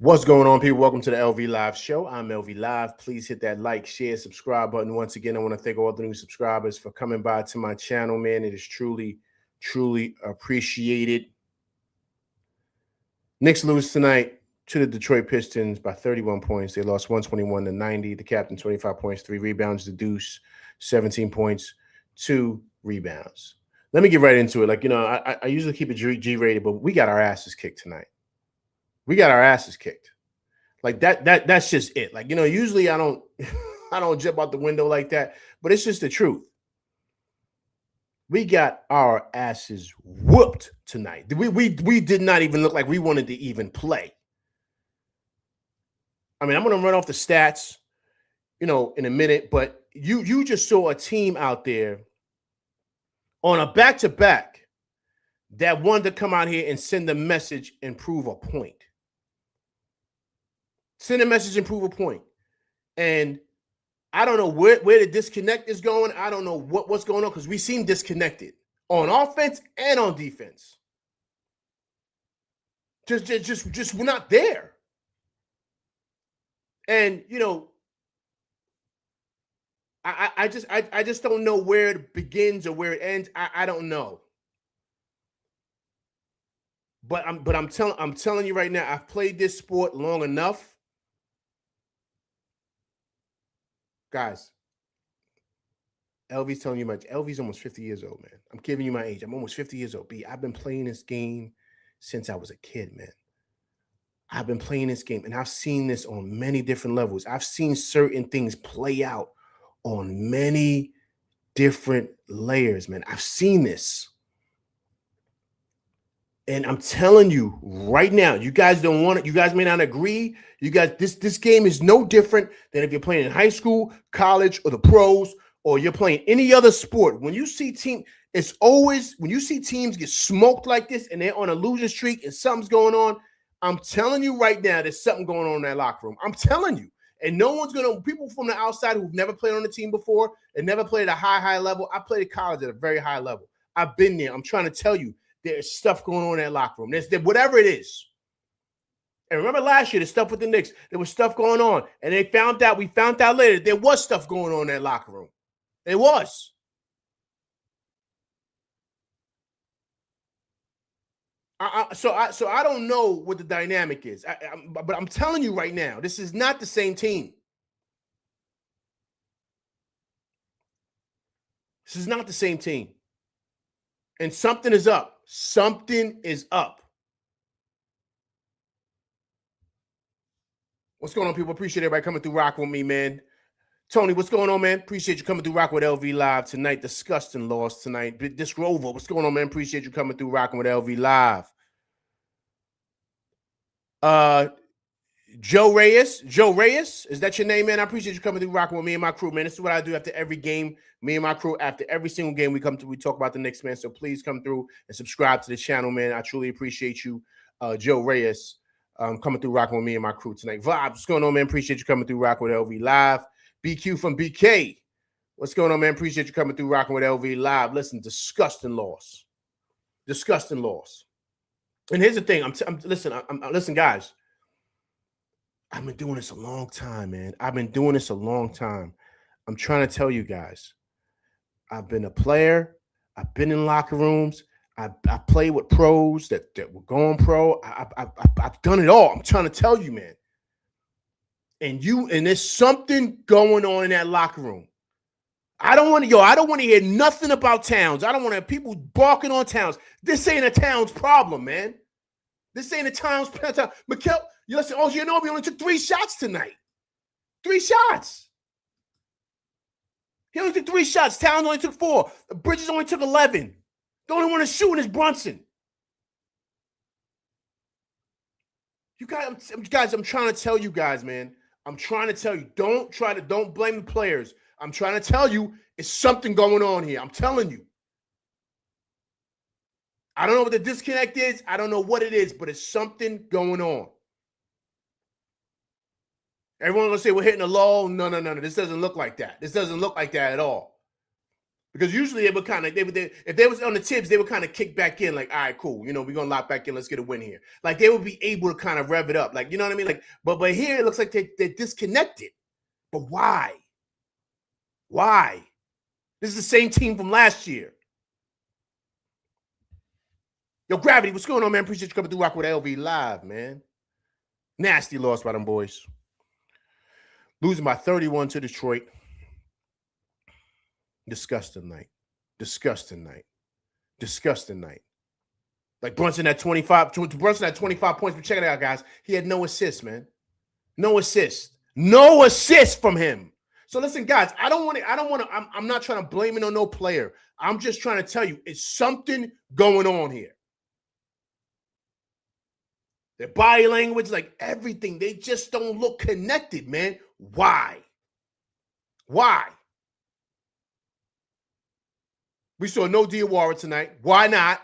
What's going on, people? Welcome to the LV Live Show. I'm LV Live. Please hit that like, share, subscribe button. Once again, I want to thank all the new subscribers for coming by to my channel, man. It is truly, truly appreciated. Knicks lose tonight to the Detroit Pistons by 31 points. They lost 121-90. The captain, 25 points, 3 rebounds. The Deuce, 17 points, 2 rebounds. Let me get right into it. I usually keep it G-rated, but we got our asses kicked tonight. We got our asses kicked. Like that's just it. Usually I don't I don't jump out the window like that, but it's just the truth. We got our asses whooped tonight. We did not even look like we wanted to even play. I mean, I'm going to run off the stats, in a minute, but you just saw a team out there on a back-to-back that wanted to come out here and send a message and prove a point. Send a message and prove a point. And I don't know where the disconnect is going. I don't know what's going on because we seem disconnected on offense and on defense. Just we're not there. And I just don't know where it begins or where it ends. I don't know. But I'm telling you right now, I've played this sport long enough. Guys, LV's telling you much. LV's almost 50 years old, man. I'm giving you my age. I'm almost 50 years old. I've been playing this game since I was a kid, man. I've been playing this game, and I've seen this on many different levels. I've seen certain things play out on many different layers, man. I've seen this. And I'm telling you right now, you guys don't want it. You guys may not agree. You guys, this game is no different than if you're playing in high school, college, or the pros, or you're playing any other sport. When you see when you see teams get smoked like this and they're on a losing streak and something's going on, I'm telling you right now, there's something going on in that locker room. I'm telling you. And no one's people from the outside who've never played on the team before and never played at a high level. I played at college at a very high level. I've been there. I'm trying to tell you. There's stuff going on in that locker room. There's whatever it is. And remember last year, the stuff with the Knicks, there was stuff going on. And we found out later, there was stuff going on in that locker room. It was. So I don't know what the dynamic is. But I'm telling you right now, this is not the same team. This is not the same team. And something is up. Something is up. What's going on, people? Appreciate everybody coming through rock with me, man. Tony, what's going on, man? Appreciate you coming through rock with LV Live tonight. Disgusting loss tonight. Disc Rover, what's going on, man? Appreciate you coming through rocking with LV Live. Joe Reyes, is that your name, man? I appreciate you coming through rocking with me and my crew, man. This is what I do after every game. Me and my crew, after every single game we come through, we talk about the Knicks, man. So please come through and subscribe to the channel, man. I truly appreciate you, Joe Reyes, coming through rocking with me and my crew tonight. Vibes, what's going on, man? Appreciate you coming through rocking with LV Live. BQ from BK, what's going on, man? Appreciate you coming through rocking with LV Live. Listen, disgusting loss. Disgusting loss. And here's the thing. Listen, guys. I've been doing this a long time, man. I've been doing this a long time. I'm trying to tell you guys. I've been a player. I've been in locker rooms. I played with pros that were going pro. I've done it all. I'm trying to tell you, man. And there's something going on in that locker room. I don't want to hear nothing about Towns. I don't want to have people barking on Towns. This ain't a Towns problem, man. This ain't a Towns problem. Mikal, listen, Giannobi only took 3 shots tonight. 3 shots. He only took 3 shots. Towns only took 4. Bridges only took 11. The only one that's shooting is Brunson. You guys, I'm trying to tell you guys, man. I'm trying to tell you, don't blame the players. I'm trying to tell you, it's something going on here. I'm telling you. I don't know what the disconnect is. I don't know what it is, but it's something going on. Everyone's going to say we're hitting a lull. No. This doesn't look like that. This doesn't look like that at all. Because usually they would kind of, if they was on the tips, they would kind of kick back in, like, all right, cool, we're gonna lock back in, let's get a win here. Like they would be able to kind of rev it up, like, you know what I mean? Like, but here it looks like they're disconnected. But why? Why? This is the same team from last year. Yo, Gravity, what's going on, man? Appreciate you coming through Rock with LV Live, man. Nasty loss by them boys. Losing by 31 to Detroit. Disgusting night. Disgusting night. Disgusting night. Like Brunson at 25. Brunson at 25 points. But check it out, guys. He had no assists, man. No assists. No assists from him. So listen, guys, I'm not trying to blame it on no player. I'm just trying to tell you, it's something going on here. Their body language, like everything, they just don't look connected, man. Why? Why? We saw no Diawara tonight. Why not?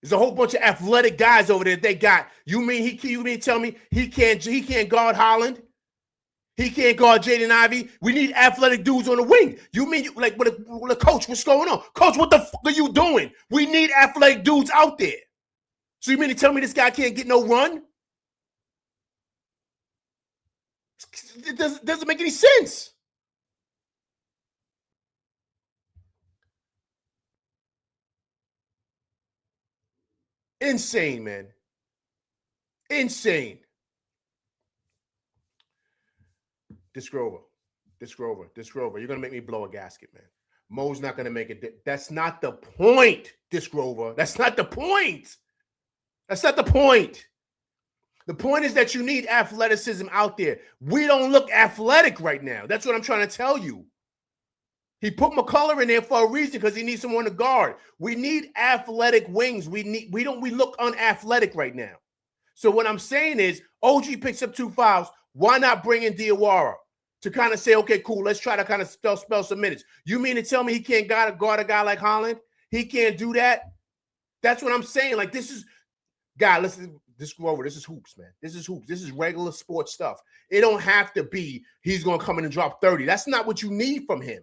There's a whole bunch of athletic guys over there they got. You mean to tell me he can't guard Holland? He can't guard Jaden Ivey? We need athletic dudes on the wing. You mean like with a coach? What's going on? Coach, what the fuck are you doing? We need athletic dudes out there. So you mean to tell me this guy can't get no run? It doesn't make any sense. Insane, man. Insane. Disc Grover. You're going to make me blow a gasket, man. Mo's not going to make it. That's not the point, Disc Grover. That's not the point. That's not the point. The point is that you need athleticism out there. We don't look athletic right now. That's what I'm trying to tell you. He put McCullough in there for a reason because he needs someone to guard. We need athletic wings. We look unathletic right now. So what I'm saying is OG picks up 2 fouls. Why not bring in Diawara to kind of say, okay, cool, let's try to kind of spell some minutes. You mean to tell me he can't guard a guy like Holland? He can't do that? That's what I'm saying. Like this is, God, listen, this go over. This is hoops, man. This is hoops. This is regular sports stuff. It don't have to be he's going to come in and drop 30. That's not what you need from him.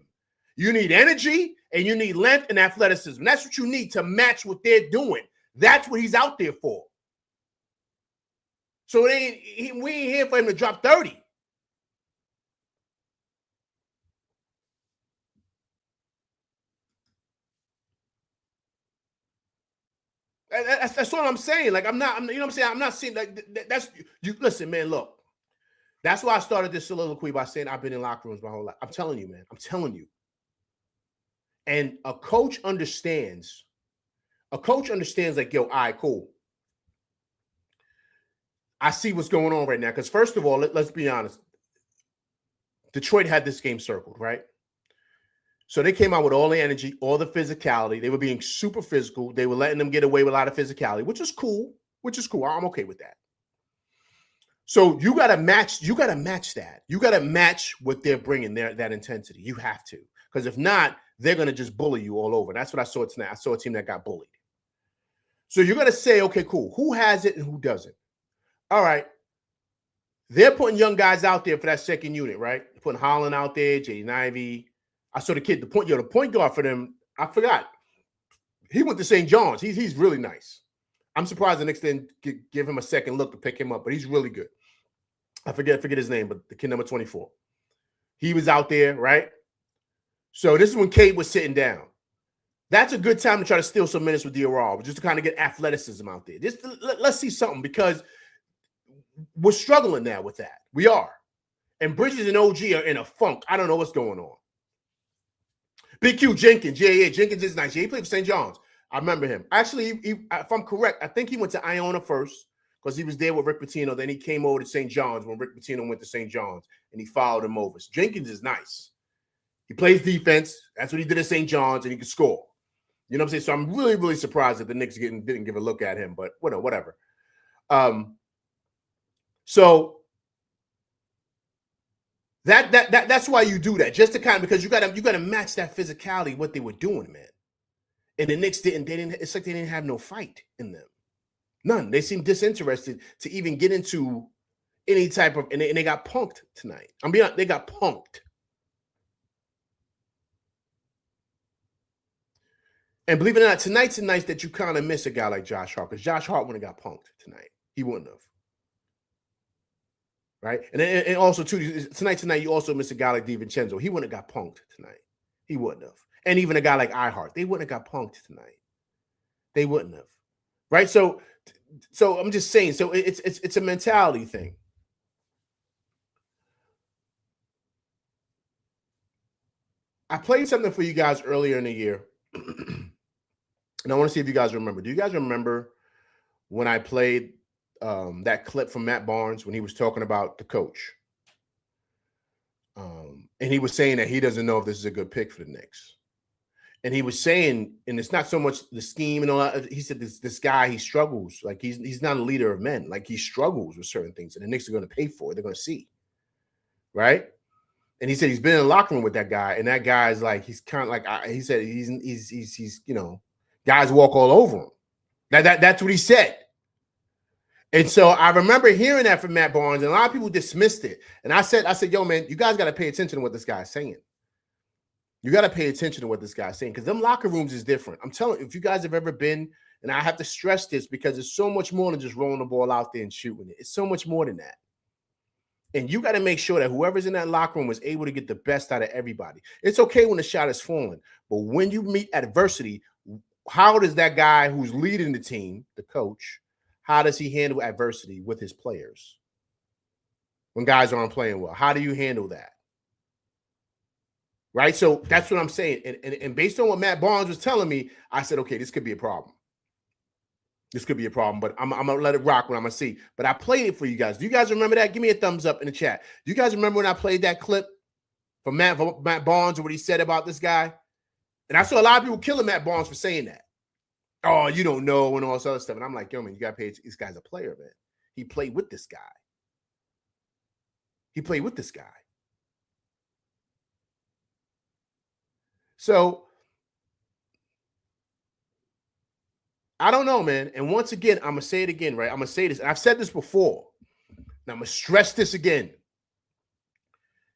You need energy and you need length and athleticism. That's what you need to match what they're doing. That's what he's out there for. So we ain't here for him to drop 30. That's what I'm saying. Like you know what I'm saying? I'm not saying like that's you. Listen, man, look. That's why I started this soliloquy by saying I've been in locker rooms my whole life. I'm telling you, man. I'm telling you. And a coach understands. Like, yo, all right, cool. I see what's going on right now. Because first of all, let's be honest. Detroit had this game circled, right? So they came out with all the energy, all the physicality. They were being super physical. They were letting them get away with a lot of physicality, which is cool. I'm okay with that. So you got to match that. You got to match what they're bringing, that intensity. You have to. Because if not, they're going to just bully you all over. That's what I saw tonight. I saw a team that got bullied. So you're going to say, okay, cool. Who has it and who doesn't? All right. They're putting young guys out there for that second unit, right? Putting Holland out there, Jaden Ivey. I saw the kid, the point guard for them. I forgot. He went to St. John's. He's really nice. I'm surprised the Knicks didn't give him a second look to pick him up, but he's really good. I forget his name, but the kid number 24. He was out there, right? So this is when Cade was sitting down. That's a good time to try to steal some minutes with Diawara, just to kind of get athleticism out there. Let's see something, because we're struggling now with that. We are. And Bridges and OG are in a funk. I don't know what's going on. Big Q Jenkins. Yeah, Jenkins is nice. Yeah, he played for St. John's. I remember him. Actually, if I'm correct, I think he went to Iona first because he was there with Rick Pitino. Then he came over to St. John's when Rick Pitino went to St. John's, and he followed him over. So Jenkins is nice. He plays defense. That's what he did at St. John's, and he can score. You know what I'm saying? So I'm really, really surprised that the Knicks didn't give a look at him, but whatever. So that's why you do that, just to kind of, because you gotta match that physicality, what they were doing, man. And the Knicks didn't. It's like they didn't have no fight in them. None. They seemed disinterested to even get into any type of, and they got punked tonight. They got punked. And believe it or not, tonight's a night that you kind of miss a guy like Josh Hart, because Josh Hart wouldn't have got punked tonight. He wouldn't have. Right? And also, too, tonight, you also miss a guy like DiVincenzo. He wouldn't have got punked tonight. He wouldn't have. And even a guy like iHeart, they wouldn't have got punked tonight. They wouldn't have. Right? So I'm just saying, so it's a mentality thing. I played something for you guys earlier in the year, and I want to see if you guys remember. Do you guys remember when I played that clip from Matt Barnes when he was talking about the coach? And he was saying that he doesn't know if this is a good pick for the Knicks. And he was saying, and it's not so much the scheme and all that. He said this guy, he struggles. Like he's not a leader of men. Like he struggles with certain things, and the Knicks are going to pay for it. They're going to see. Right? And he said he's been in the locker room with that guy, and that guy is like, he's kind of like, he said he's you know, guys walk all over him. That's what he said. And so I remember hearing that from Matt Barnes, and a lot of people dismissed it. And I said, yo, man, you guys got to pay attention to what this guy's saying. You got to pay attention to what this guy's saying, because them locker rooms is different. I'm telling you, if you guys have ever been, and I have to stress this because it's so much more than just rolling the ball out there and shooting it. It's so much more than that. And you got to make sure that whoever's in that locker room is able to get the best out of everybody. It's okay when the shot is falling, but when you meet adversity, how does that guy who's leading the team, the coach, how does he handle adversity with his players when guys aren't playing well? How do you handle that? Right? So that's what I'm saying. And based on what Matt Barnes was telling me, I said, okay, this could be a problem. This could be a problem, but I'm going to let it rock when I'm going to see. But I played it for you guys. Do you guys remember that? Give me a thumbs up in the chat. Do you guys remember when I played that clip from Matt Barnes or what he said about this guy? And I saw a lot of people killing Matt Barnes for saying that. Oh, you don't know, and all this other stuff. And I'm like, yo, man, you got to pay attention. This guy's a player, man. He played with this guy. He played with this guy. So I don't know, man. And once again, I'm going to say it again, right? I'm going to say this. And I've said this before. Now I'm going to stress this again.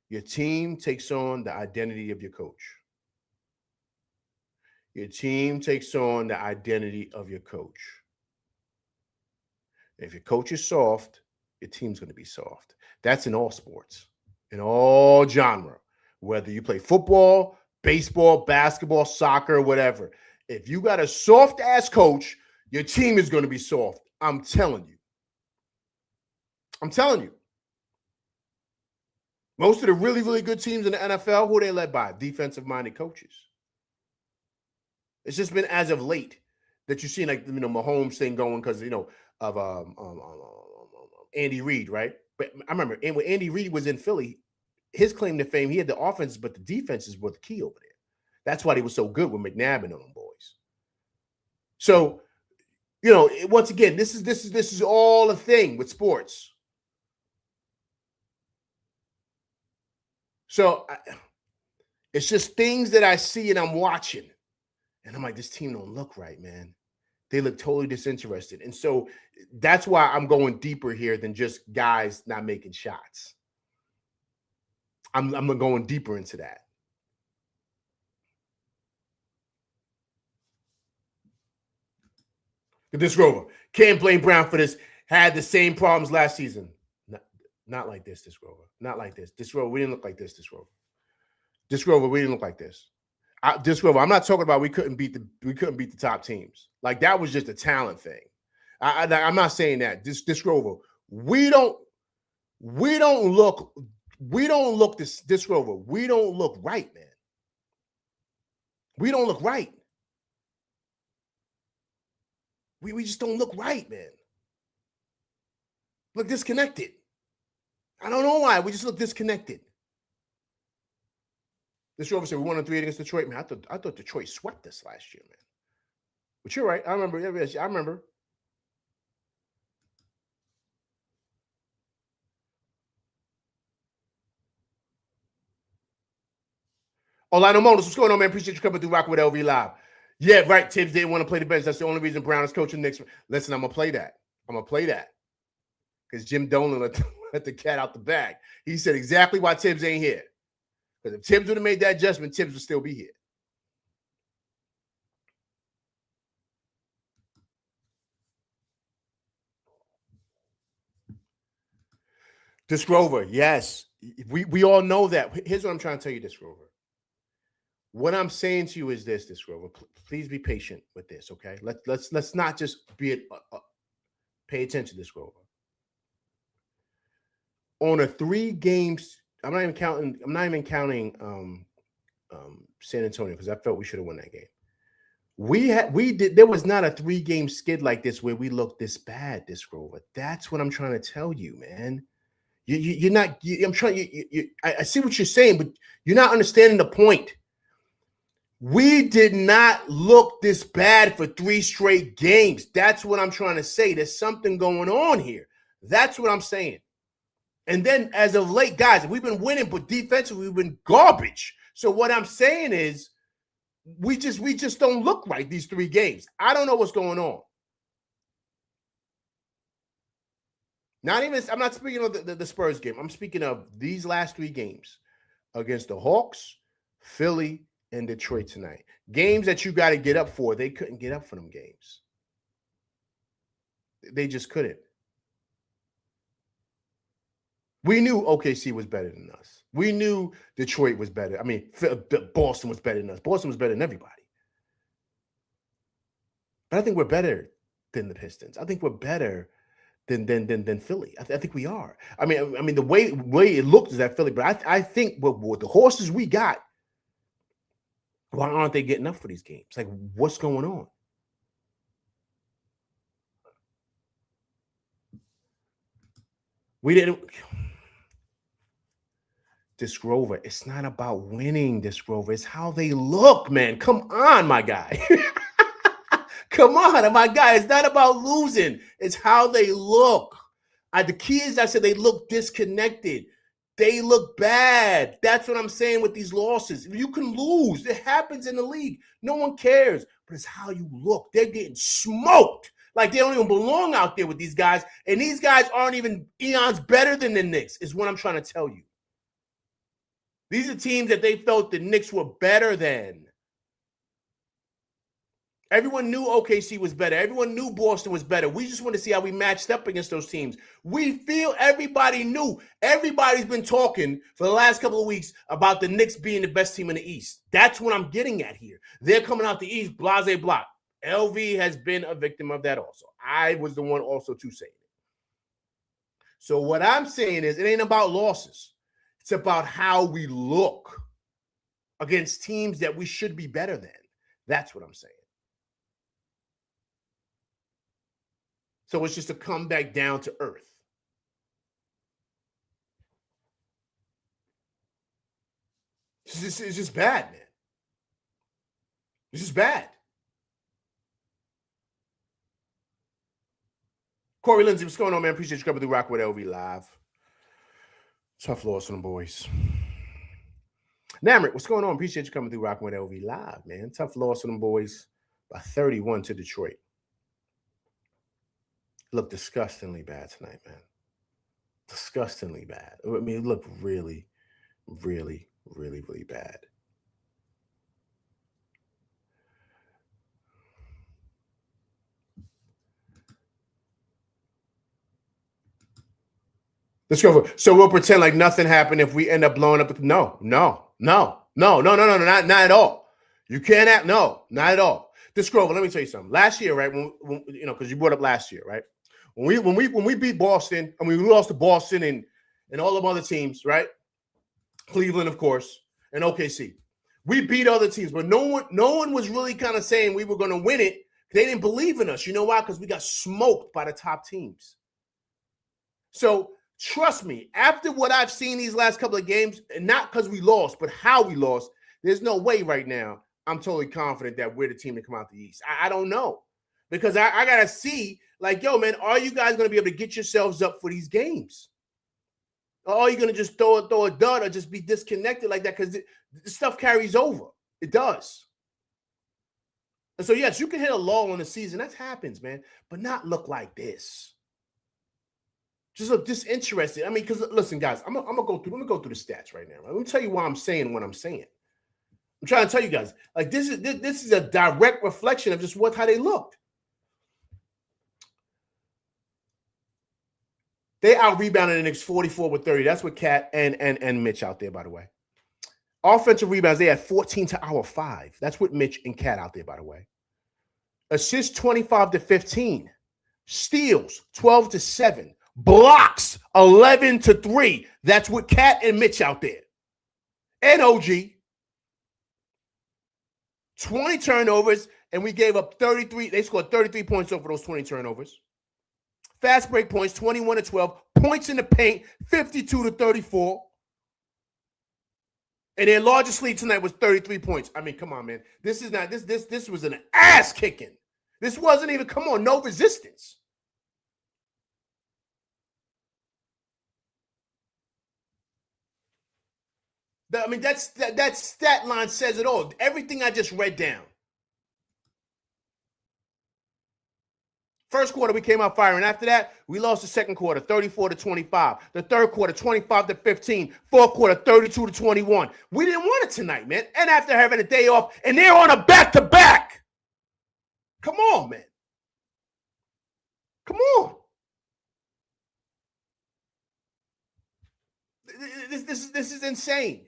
Your team takes on the identity of your coach. Your team takes on the identity of your coach. If your coach is soft, your team's going to be soft. That's in all sports, in all genre, whether you play football, baseball, basketball, soccer, whatever. If you got a soft-ass coach, your team is going to be soft. I'm telling you. I'm telling you. Most of the really, really good teams in the NFL, who are they led by? Defensive-minded coaches. It's just been as of late that you've seen, like, you know, Mahomes thing going because, you know, of Andy Reid, right? But I remember when Andy Reid was in Philly, his claim to fame, he had the offense, but the defenses were the key over there. That's why they were so good with McNabb and them boys. So, you know, once again, this is all a thing with sports. So it's just things that I see and I'm watching. And I'm like, this team don't look right, man. They look totally disinterested. And so that's why I'm going deeper here than just guys not making shots. I'm going deeper into that. This Rover. Can't blame Brown for this. Had the same problems last season. Not like this Rover. Not like this. This Rover, we didn't look like this Rover. This Rover, we didn't look like this. This Rover, I'm not talking about we couldn't beat the top teams. Like that was just a talent thing. I'm not saying that. This Rover, we don't look this Rover. We don't look right, man. We don't look right. We just don't look right, man. Look disconnected. I don't know why. We just look disconnected. This Rover said we won on 3 against Detroit, man. I thought Detroit swept this last year, man. But you're right. I remember. I remember. Orlando Monos, what's going on, man? Appreciate you coming through Rock with LV Live. Yeah, right. Tibbs didn't want to play the bench. That's the only reason Brown is coaching Knicks. Listen, I'm going to play that. Because Jim Dolan let the cat out the bag. He said exactly why Tibbs ain't here. Because if Tibbs would have made that adjustment, Tibbs would still be here. Disc Rover, yes. We all know that. Here's what I'm trying to tell you, Disc Rover. What I'm saying to you is this, Disc Rover. Please be patient with this, okay? Let's not just be pay attention, Disc Rover. On a 3 games, I'm not even counting San Antonio, because I felt we should have won that game. There was not a 3-game skid like this where we looked this bad, Disc Rover. That's what I'm trying to tell you, man. You're not. I'm trying. I see what you're saying, but you're not understanding the point. We did not look this bad for 3 straight games. That's what I'm trying to say. There's something going on here. That's what I'm saying. And then as of late, guys, we've been winning, but defensively we've been garbage. So what I'm saying is we just don't look right these 3 games. I don't know what's going on. I'm not speaking of the Spurs game. I'm speaking of these last 3 games against the Hawks, Philly, and Detroit tonight. Games that you got to get up for. They couldn't get up for them games. They just couldn't. We knew OKC was better than us. We knew Detroit was better. I mean, Boston was better than us. Boston was better than everybody. But I think we're better than the Pistons. I think we're better than Philly. I think we are. I mean, the way it looked is that Philly, but I think with the horses we got, why aren't they getting up for these games? Like, what's going on? We didn't. Disc Rover, it's not about winning, Disc Rover. It's how they look, man. Come on, my guy. Come on, my guy. It's not about losing. It's how they look. The key is, I said, they look disconnected. They look bad. That's what I'm saying with these losses. You can lose. It happens in the league. No one cares. But it's how you look. They're getting smoked. Like they don't even belong out there with these guys. And these guys aren't even eons better than the Knicks, is what I'm trying to tell you. These are teams that they felt the Knicks were better than. Everyone knew OKC was better. Everyone knew Boston was better. We just want to see how we matched up against those teams. We feel everybody knew. Everybody's been talking for the last couple of weeks about the Knicks being the best team in the East. That's what I'm getting at here. They're coming out the East, blase block. LV has been a victim of that also. I was the one also to say it. So what I'm saying is it ain't about losses. It's about how we look against teams that we should be better than. That's what I'm saying. So it's just a comeback down to earth. It's just bad, man. It's just bad. Corey Lindsay, what's going on, man? Appreciate you coming through Rock with LV Live. Tough loss on the boys. Namrick, what's going on? Appreciate you coming through Rocking with LV Live, man. Tough loss on them boys by 31 to Detroit. Looked disgustingly bad tonight, man. Disgustingly bad. I mean, it looked really, really, really, really bad. Let's go. So we'll pretend like nothing happened if we end up blowing up. No, not at all. You can't have, no, not at all. This Grover, let me tell you something. Last year, right? When you know, because you brought up last year, right? When we beat Boston, and we lost to Boston and all of other teams, right? Cleveland, of course, and OKC. We beat other teams, but no one was really kind of saying we were going to win it. They didn't believe in us. You know why? Because we got smoked by the top teams. So trust me, after what I've seen these last couple of games, and not because we lost, but how we lost, there's no way right now I'm totally confident that we're the team to come out the East. I don't know. Because I got to see, like, yo, man, are you guys going to be able to get yourselves up for these games? Or are you going to just throw a dud or just be disconnected like that? Because the stuff carries over. It does. And so, yes, you can hit a lull in the season. That happens, man. But not look like this. Just look disinterested. I mean, because listen, guys, let me go through the stats right now. Right? Let me tell you why I'm saying what I'm saying. I'm trying to tell you guys, like, this is a direct reflection of just how they looked. They out-rebounded the Knicks 44-30. That's with Cat and Mitch out there, by the way. Offensive rebounds, they had 14 to our 5. That's with Mitch and Cat out there, by the way. Assists 25-15. Steals 12-7. Blocks 11-3. That's with Cat and Mitch out there. And OG. 20 turnovers, and we gave up 33. They scored 33 points over those 20 turnovers. Fast break points, 21-12. Points in the paint, 52-34. And their largest lead tonight was 33 points. I mean, come on, man. This is not this was an ass kicking. This wasn't even, come on, no resistance. I mean, that stat line says it all. Everything I just read down. First quarter, we came out firing. After that, we lost the second quarter, 34-25. The third quarter, 25-15. Fourth quarter, 32-21. We didn't want it tonight, man. And after having a day off, and they're on a back-to-back. Come on, man. Come on. This is insane.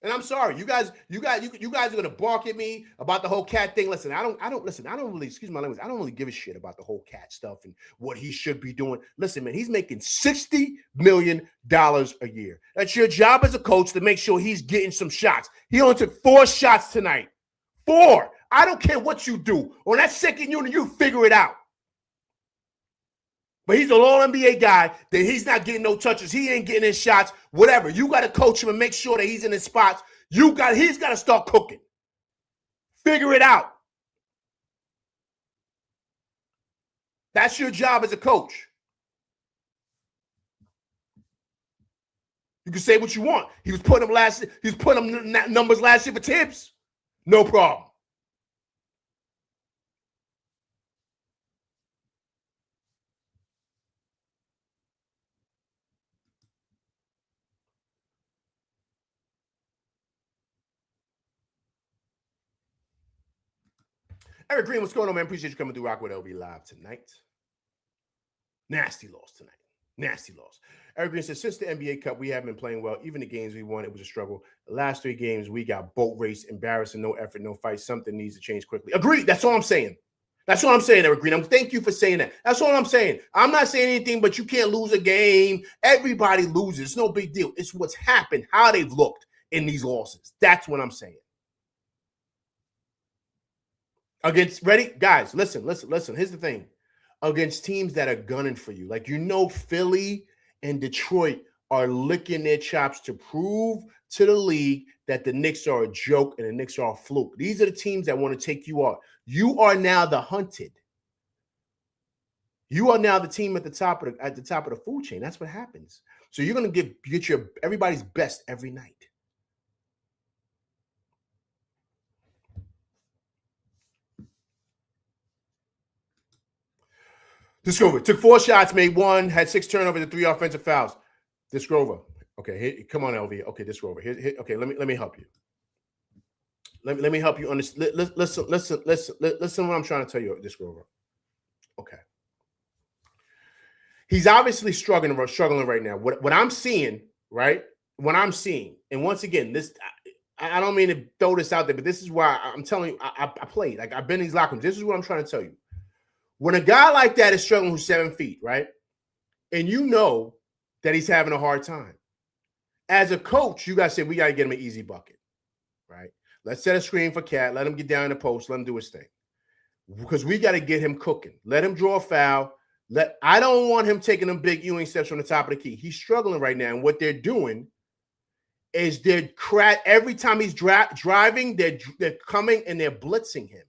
And I'm sorry, you guys are gonna bark at me about the whole Cat thing. Listen, I don't really, excuse my language, I don't really give a shit about the whole Cat stuff and what he should be doing. Listen, man, he's making $60 million a year. That's your job as a coach to make sure he's getting some shots. He only took 4 shots tonight. 4. I don't care what you do. On that second unit, you figure it out. But he's an all-NBA guy that he's not getting no touches. He ain't getting his shots, whatever. You got to coach him and make sure that he's in his spots. He's got to start cooking. Figure it out. That's your job as a coach. You can say what you want. He was putting them numbers last year for Tibbs. No problem. Eric Green, what's going on, man? Appreciate you coming through Rock with LB Live tonight. Nasty loss tonight. Nasty loss. Eric Green says, since the NBA Cup, we haven't been playing well. Even the games we won, it was a struggle. The last 3 games, we got boat race, embarrassing, no effort, no fight. Something needs to change quickly. Agreed. That's all I'm saying. That's all I'm saying, Eric Green. Thank you for saying that. That's all I'm saying. I'm not saying anything, but you can't lose a game. Everybody loses. It's no big deal. It's what's happened, how they've looked in these losses. That's what I'm saying. Against, ready? Guys, listen. Here's the thing. Against teams that are gunning for you. Like, Philly and Detroit are licking their chops to prove to the league that the Knicks are a joke and the Knicks are a fluke. These are the teams that want to take you out. You are now the hunted. You are now the team at the top of the food chain. That's what happens. So you're going to get your everybody's best every night. Discover took 4 shots, made 1, had 6 turnovers and 3 offensive fouls. Discover. Okay, come on, LV. Okay, Discover. Here, okay, let me help you. Let me help you understand. Listen what I'm trying to tell you, Discover. Okay. He's obviously struggling right now. What I'm seeing, right? What I'm seeing, and once again, this I don't mean to throw this out there, but this is why I'm telling you, I played. Like, I've been in these locker rooms. This is what I'm trying to tell you. When a guy like that is struggling who's 7 feet, right? And you know that he's having a hard time. As a coach, you got to say, we got to get him an easy bucket, right? Let's set a screen for Cat. Let him get down in the post. Let him do his thing. Because we got to get him cooking. Let him draw a foul. I don't want him taking them big Ewing steps from the top of the key. He's struggling right now. And what they're doing is every time he's driving, they're coming and they're blitzing him.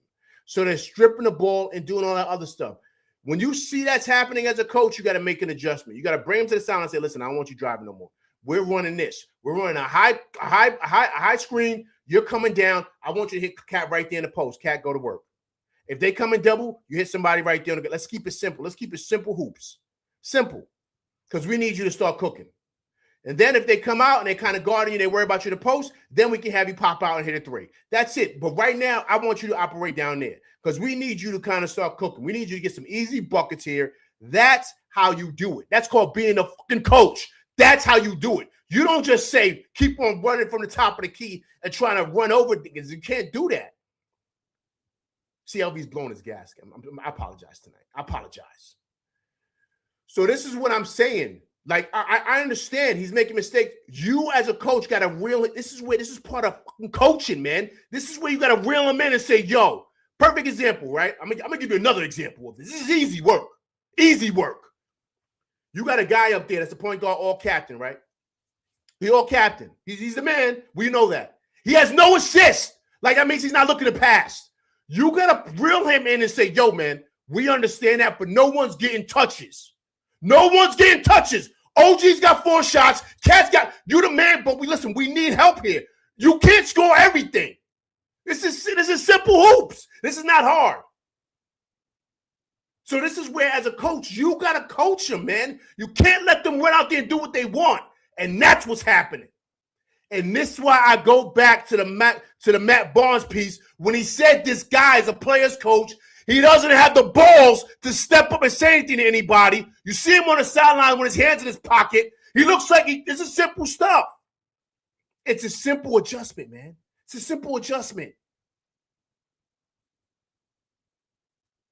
So they're stripping the ball and doing all that other stuff. When you see that's happening as a coach, you got to make an adjustment. You got to bring him to the side and say, listen, I don't want you driving no more. We're running this. We're running a high screen. You're coming down. I want you to hit Cat right there in the post. Cat, go to work. If they come in double, you hit somebody right there. Let's keep it simple. Let's keep it simple hoops. Simple. Because we need you to start cooking. And then if they come out and they kind of guarding you, they worry about you to post, then we can have you pop out and hit a 3. That's it. But right now, I want you to operate down there. because we need you to kind of start cooking. We need you to get some easy buckets here. That's how you do it. That's called being a fucking coach. That's how you do it. You don't just say, keep on running from the top of the key and trying to run over things. You can't do that. CLV's blowing his gasket. I apologize tonight. I apologize. So this is what I'm saying. Like, I understand he's making mistakes. You as a coach got to reel it. This is part of fucking coaching, man. This is where you got to reel him in and say, yo, perfect example, right? I'm gonna give you another example of this. This is easy work. Easy work. You got a guy up there that's the point guard, all captain, right? He all captain. He's the man. We know that. He has no assist. Like, that means he's not looking to pass. You got to reel him in and say, yo, man, we understand that, but no one's getting touches. No one's getting touches. OG's got 4 shots. Cat's got, you the man, but we need help here. You can't score everything. This is simple hoops. This is not hard. So this is where, as a coach, you got to coach them, man. You can't let them run out there and do what they want. And that's what's happening. And this is why I go back to the Matt Barnes piece when he said this guy is a player's coach. He doesn't have the balls to step up and say anything to anybody. You see him on the sideline with his hands in his pocket. He looks like this is simple stuff. It's a simple adjustment, man. It's a simple adjustment.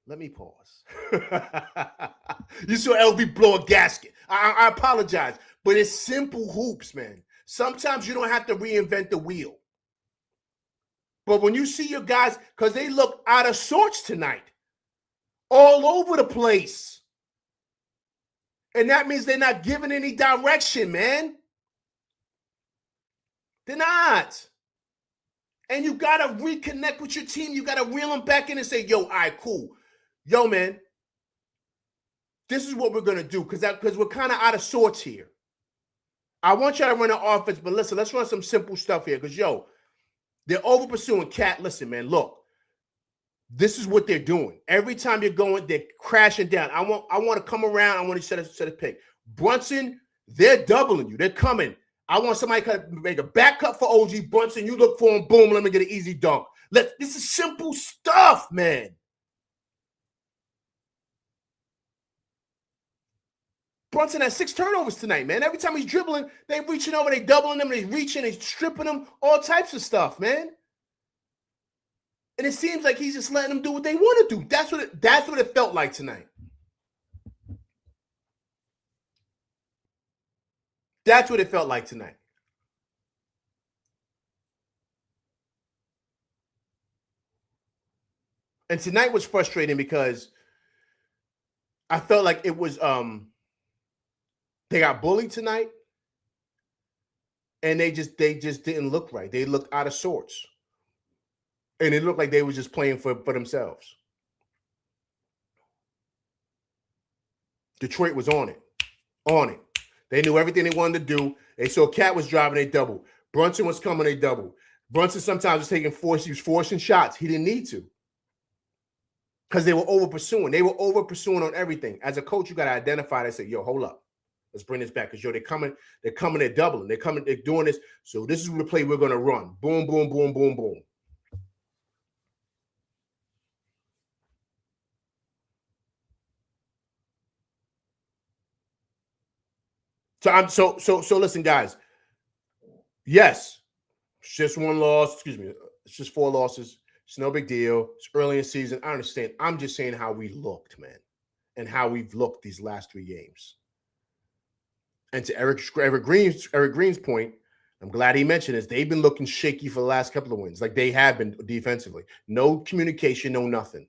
Let me pause. You saw LV blow a gasket. I apologize, but it's simple hoops, man. Sometimes you don't have to reinvent the wheel. But when you see your guys, because they look out of sorts tonight, all over the place. And that means they're not giving any direction, man. They're not. And you got to reconnect with your team. You got to reel them back in and say, yo, all right, cool. Yo, man, this is what we're going to do because we're kind of out of sorts here. I want y'all to run an offense, but listen, let's run some simple stuff here because, yo, they're over pursuing Cat. Listen, man, look, this is what they're doing. Every time you're going, they're crashing down. I want to come around. I want to set a pick. Brunson, they're doubling you. They're coming. I want somebody to make a back cut for OG Brunson. You look for him. Boom, let me get an easy dunk. This is simple stuff, man. Brunson has 6 turnovers tonight, man. Every time he's dribbling, they reaching over, they doubling him, they reaching, they stripping him, all types of stuff, man. And it seems like he's just letting them do what they want to do. That's what it felt like tonight. That's what it felt like tonight. And tonight was frustrating because I felt like it was they got bullied tonight, and they just didn't look right. They looked out of sorts, and it looked like they were just playing for themselves. Detroit was on it. They knew everything they wanted to do. They saw Cat was driving, they doubled. Brunson was coming, they doubled. Brunson sometimes was taking force. He was forcing shots. He didn't need to because they were over pursuing. They were over pursuing on everything. As a coach, you got to identify that and say, yo, hold up. Let's bring this back because, yo, they're coming, they're doubling. They're doing this. So this is the play we're going to run. Boom, boom, boom, boom, boom. So listen, guys. Yes, it's just 1 loss. Excuse me. It's just 4 losses. It's no big deal. It's early in the season. I understand. I'm just saying how we looked, man, and how we've looked these last 3 games. And to Eric Green's point, I'm glad he mentioned this. They've been looking shaky for the last couple of wins, like they have been defensively. No communication, no nothing.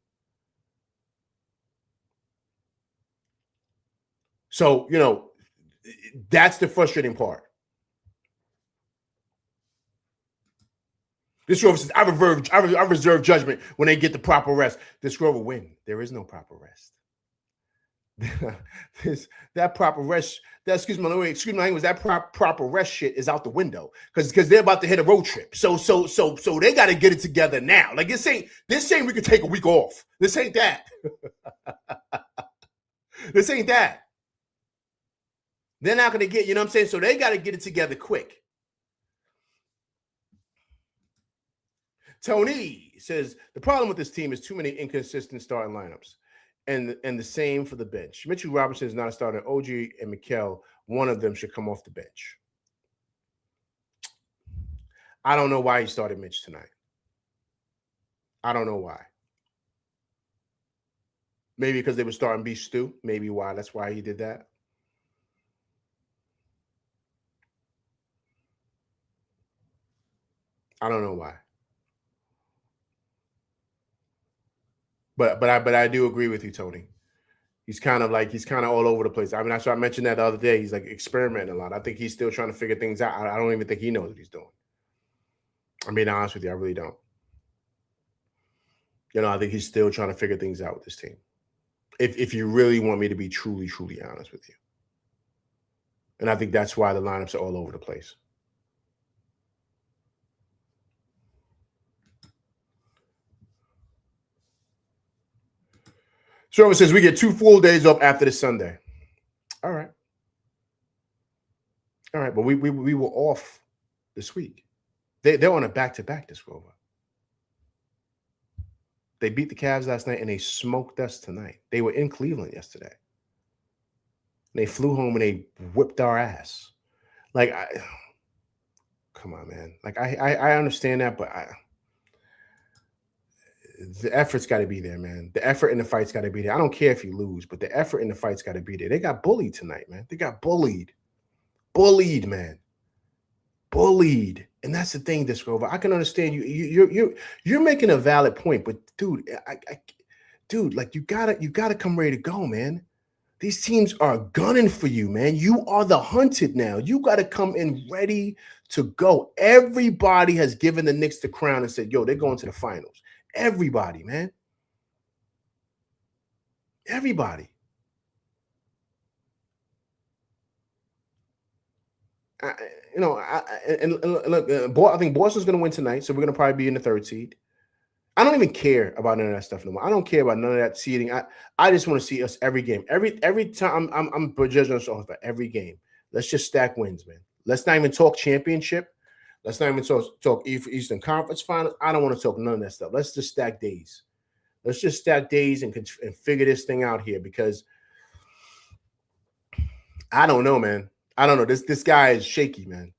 So, you know, that's the frustrating part. This Rover says, I reserve judgment when they get the proper rest. This Rover win. There is no proper rest. That proper rest, excuse my language, that proper rest shit is out the window because they're about to hit a road trip. So they got to get it together now. Like this ain't we could take a week off. This ain't that. This ain't that. They're not going to get, you know what I'm saying? So they got to get it together quick. Tony. he says the problem with this team is too many inconsistent starting lineups, and the same for the bench. Mitchell Robinson is not a starter. OG and Mikel, one of them should come off the bench. I don't know why he started Mitch tonight. I don't know why. Maybe because they were starting B Stu. Maybe why. That's why he did that. I don't know why. But I do agree with you, Tony. He's kind of all over the place. I mean, that's why I mentioned that the other day. He's like experimenting a lot. I think he's still trying to figure things out. I don't even think he knows what he's doing. I'm being honest with you. I really don't. I think he's still trying to figure things out with this team. If you really want me to be truly, truly honest with you. And I think that's why the lineups are all over the place. Trevor says we get 2 full days off after this Sunday. All right. But we were off this week. They're on a back-to-back this Grover. They beat the Cavs last night and they smoked us tonight. They were in Cleveland yesterday. They flew home and they whipped our ass. Come on, man. I understand that, but the effort's got to be there, man. The effort in the fight's got to be there. I don't care if you lose, but the effort in the fight's got to be there. They got bullied tonight, man. They got bullied. Bullied, man. Bullied. And that's the thing, Discover. I can understand you're making a valid point, but dude, you gotta come ready to go, man. These teams are gunning for you, man. You are the hunted now. You got to come in ready to go. Everybody has given the Knicks the crown and said, yo, they're going to the finals. Everybody, man. Everybody. Look, I think Boston's going to win tonight, so we're going to probably be in the 3rd seed. I don't even care about none of that stuff no more. I don't care about none of that seeding. I just want to see us every game. Every time I'm judging us off for every game. Let's just stack wins, man. Let's not even talk championship. Let's not even talk Eastern Conference Finals. I don't want to talk none of that stuff. Let's just stack days. Let's just stack days and figure this thing out here, because I don't know, man. I don't know. This guy is shaky, man.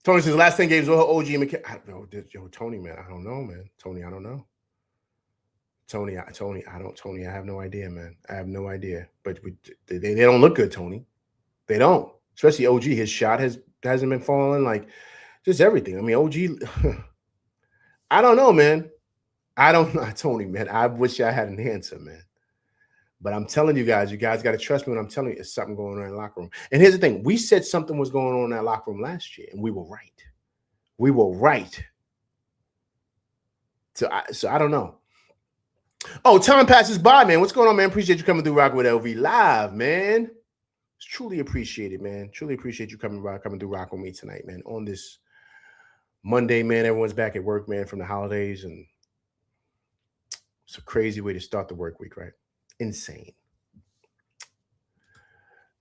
Tony says last 10 games, OG and McKay. Tony, man, I don't know, man. Tony, I don't know. Tony, I have no idea, man. I have no idea. But they don't look good, Tony. They don't. Especially OG. His shot hasn't been falling. Like, just everything. I mean, OG, I don't know, man. I don't know, Tony, man. I wish I had an answer, man. But I'm telling you guys got to trust me when I'm telling you there's something going on in the locker room. And here's the thing. We said something was going on in that locker room last year, and we were right. We were right. So I don't know. Oh, time passes by, man. What's going on, man? Appreciate you coming through Rock with LV live, man. It's truly appreciated, man. Truly appreciate you coming through Rock with me tonight, man. On this Monday, man. Everyone's back at work, man, from the holidays, and it's a crazy way to start the work week, right? Insane.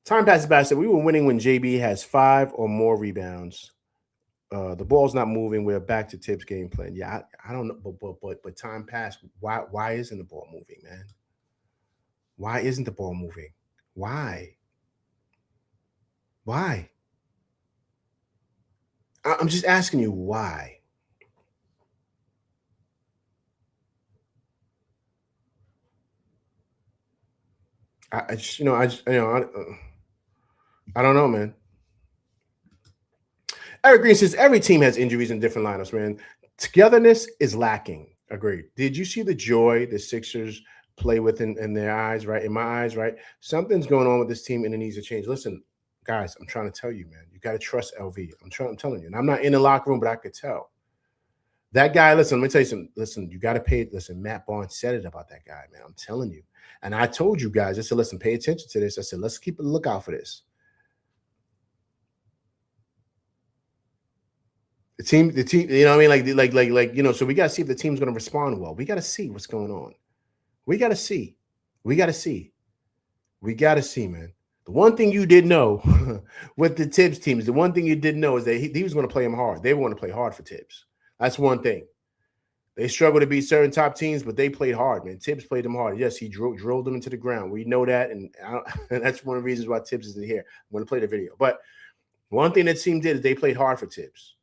Time passes by. I said we were winning when JB has 5 or more rebounds. The ball's not moving. We're back to Tibbs game plan. Yeah, I don't know, but time passed. Why isn't the ball moving, man? Why isn't the ball moving? Why? I'm just asking you why. I don't know, man. Eric Green says every team has injuries in different lineups, man. Togetherness is lacking. Agreed. Did you see the joy the Sixers play with in their eyes, right? In my eyes, right? Something's going on with this team and it needs to change. Listen, guys, I'm trying to tell you, man. You got to trust LV. I'm telling you. And I'm not in the locker room, but I could tell. That guy, listen, let me tell you something. Listen, you got to pay. Listen, Matt Barnes said it about that guy, man. I'm telling you. And I told you guys, I said, listen, pay attention to this. I said, let's keep a lookout for this. The team, you know what I mean? Like, you know, so we got to see if the team's going to respond well. We got to see what's going on. We got to see. We got to see. We got to see, man. The one thing you did know with the Tibbs teams, the one thing you didn't know is that he was going to play him hard. They were going to play hard for Tibbs. That's one thing. They struggled to beat certain top teams, but they played hard, man. Tibbs played them hard. Yes, he drilled them into the ground. We know that, and that's one of the reasons why Tibbs isn't here. I'm going to play the video. But one thing that team did is they played hard for Tibbs.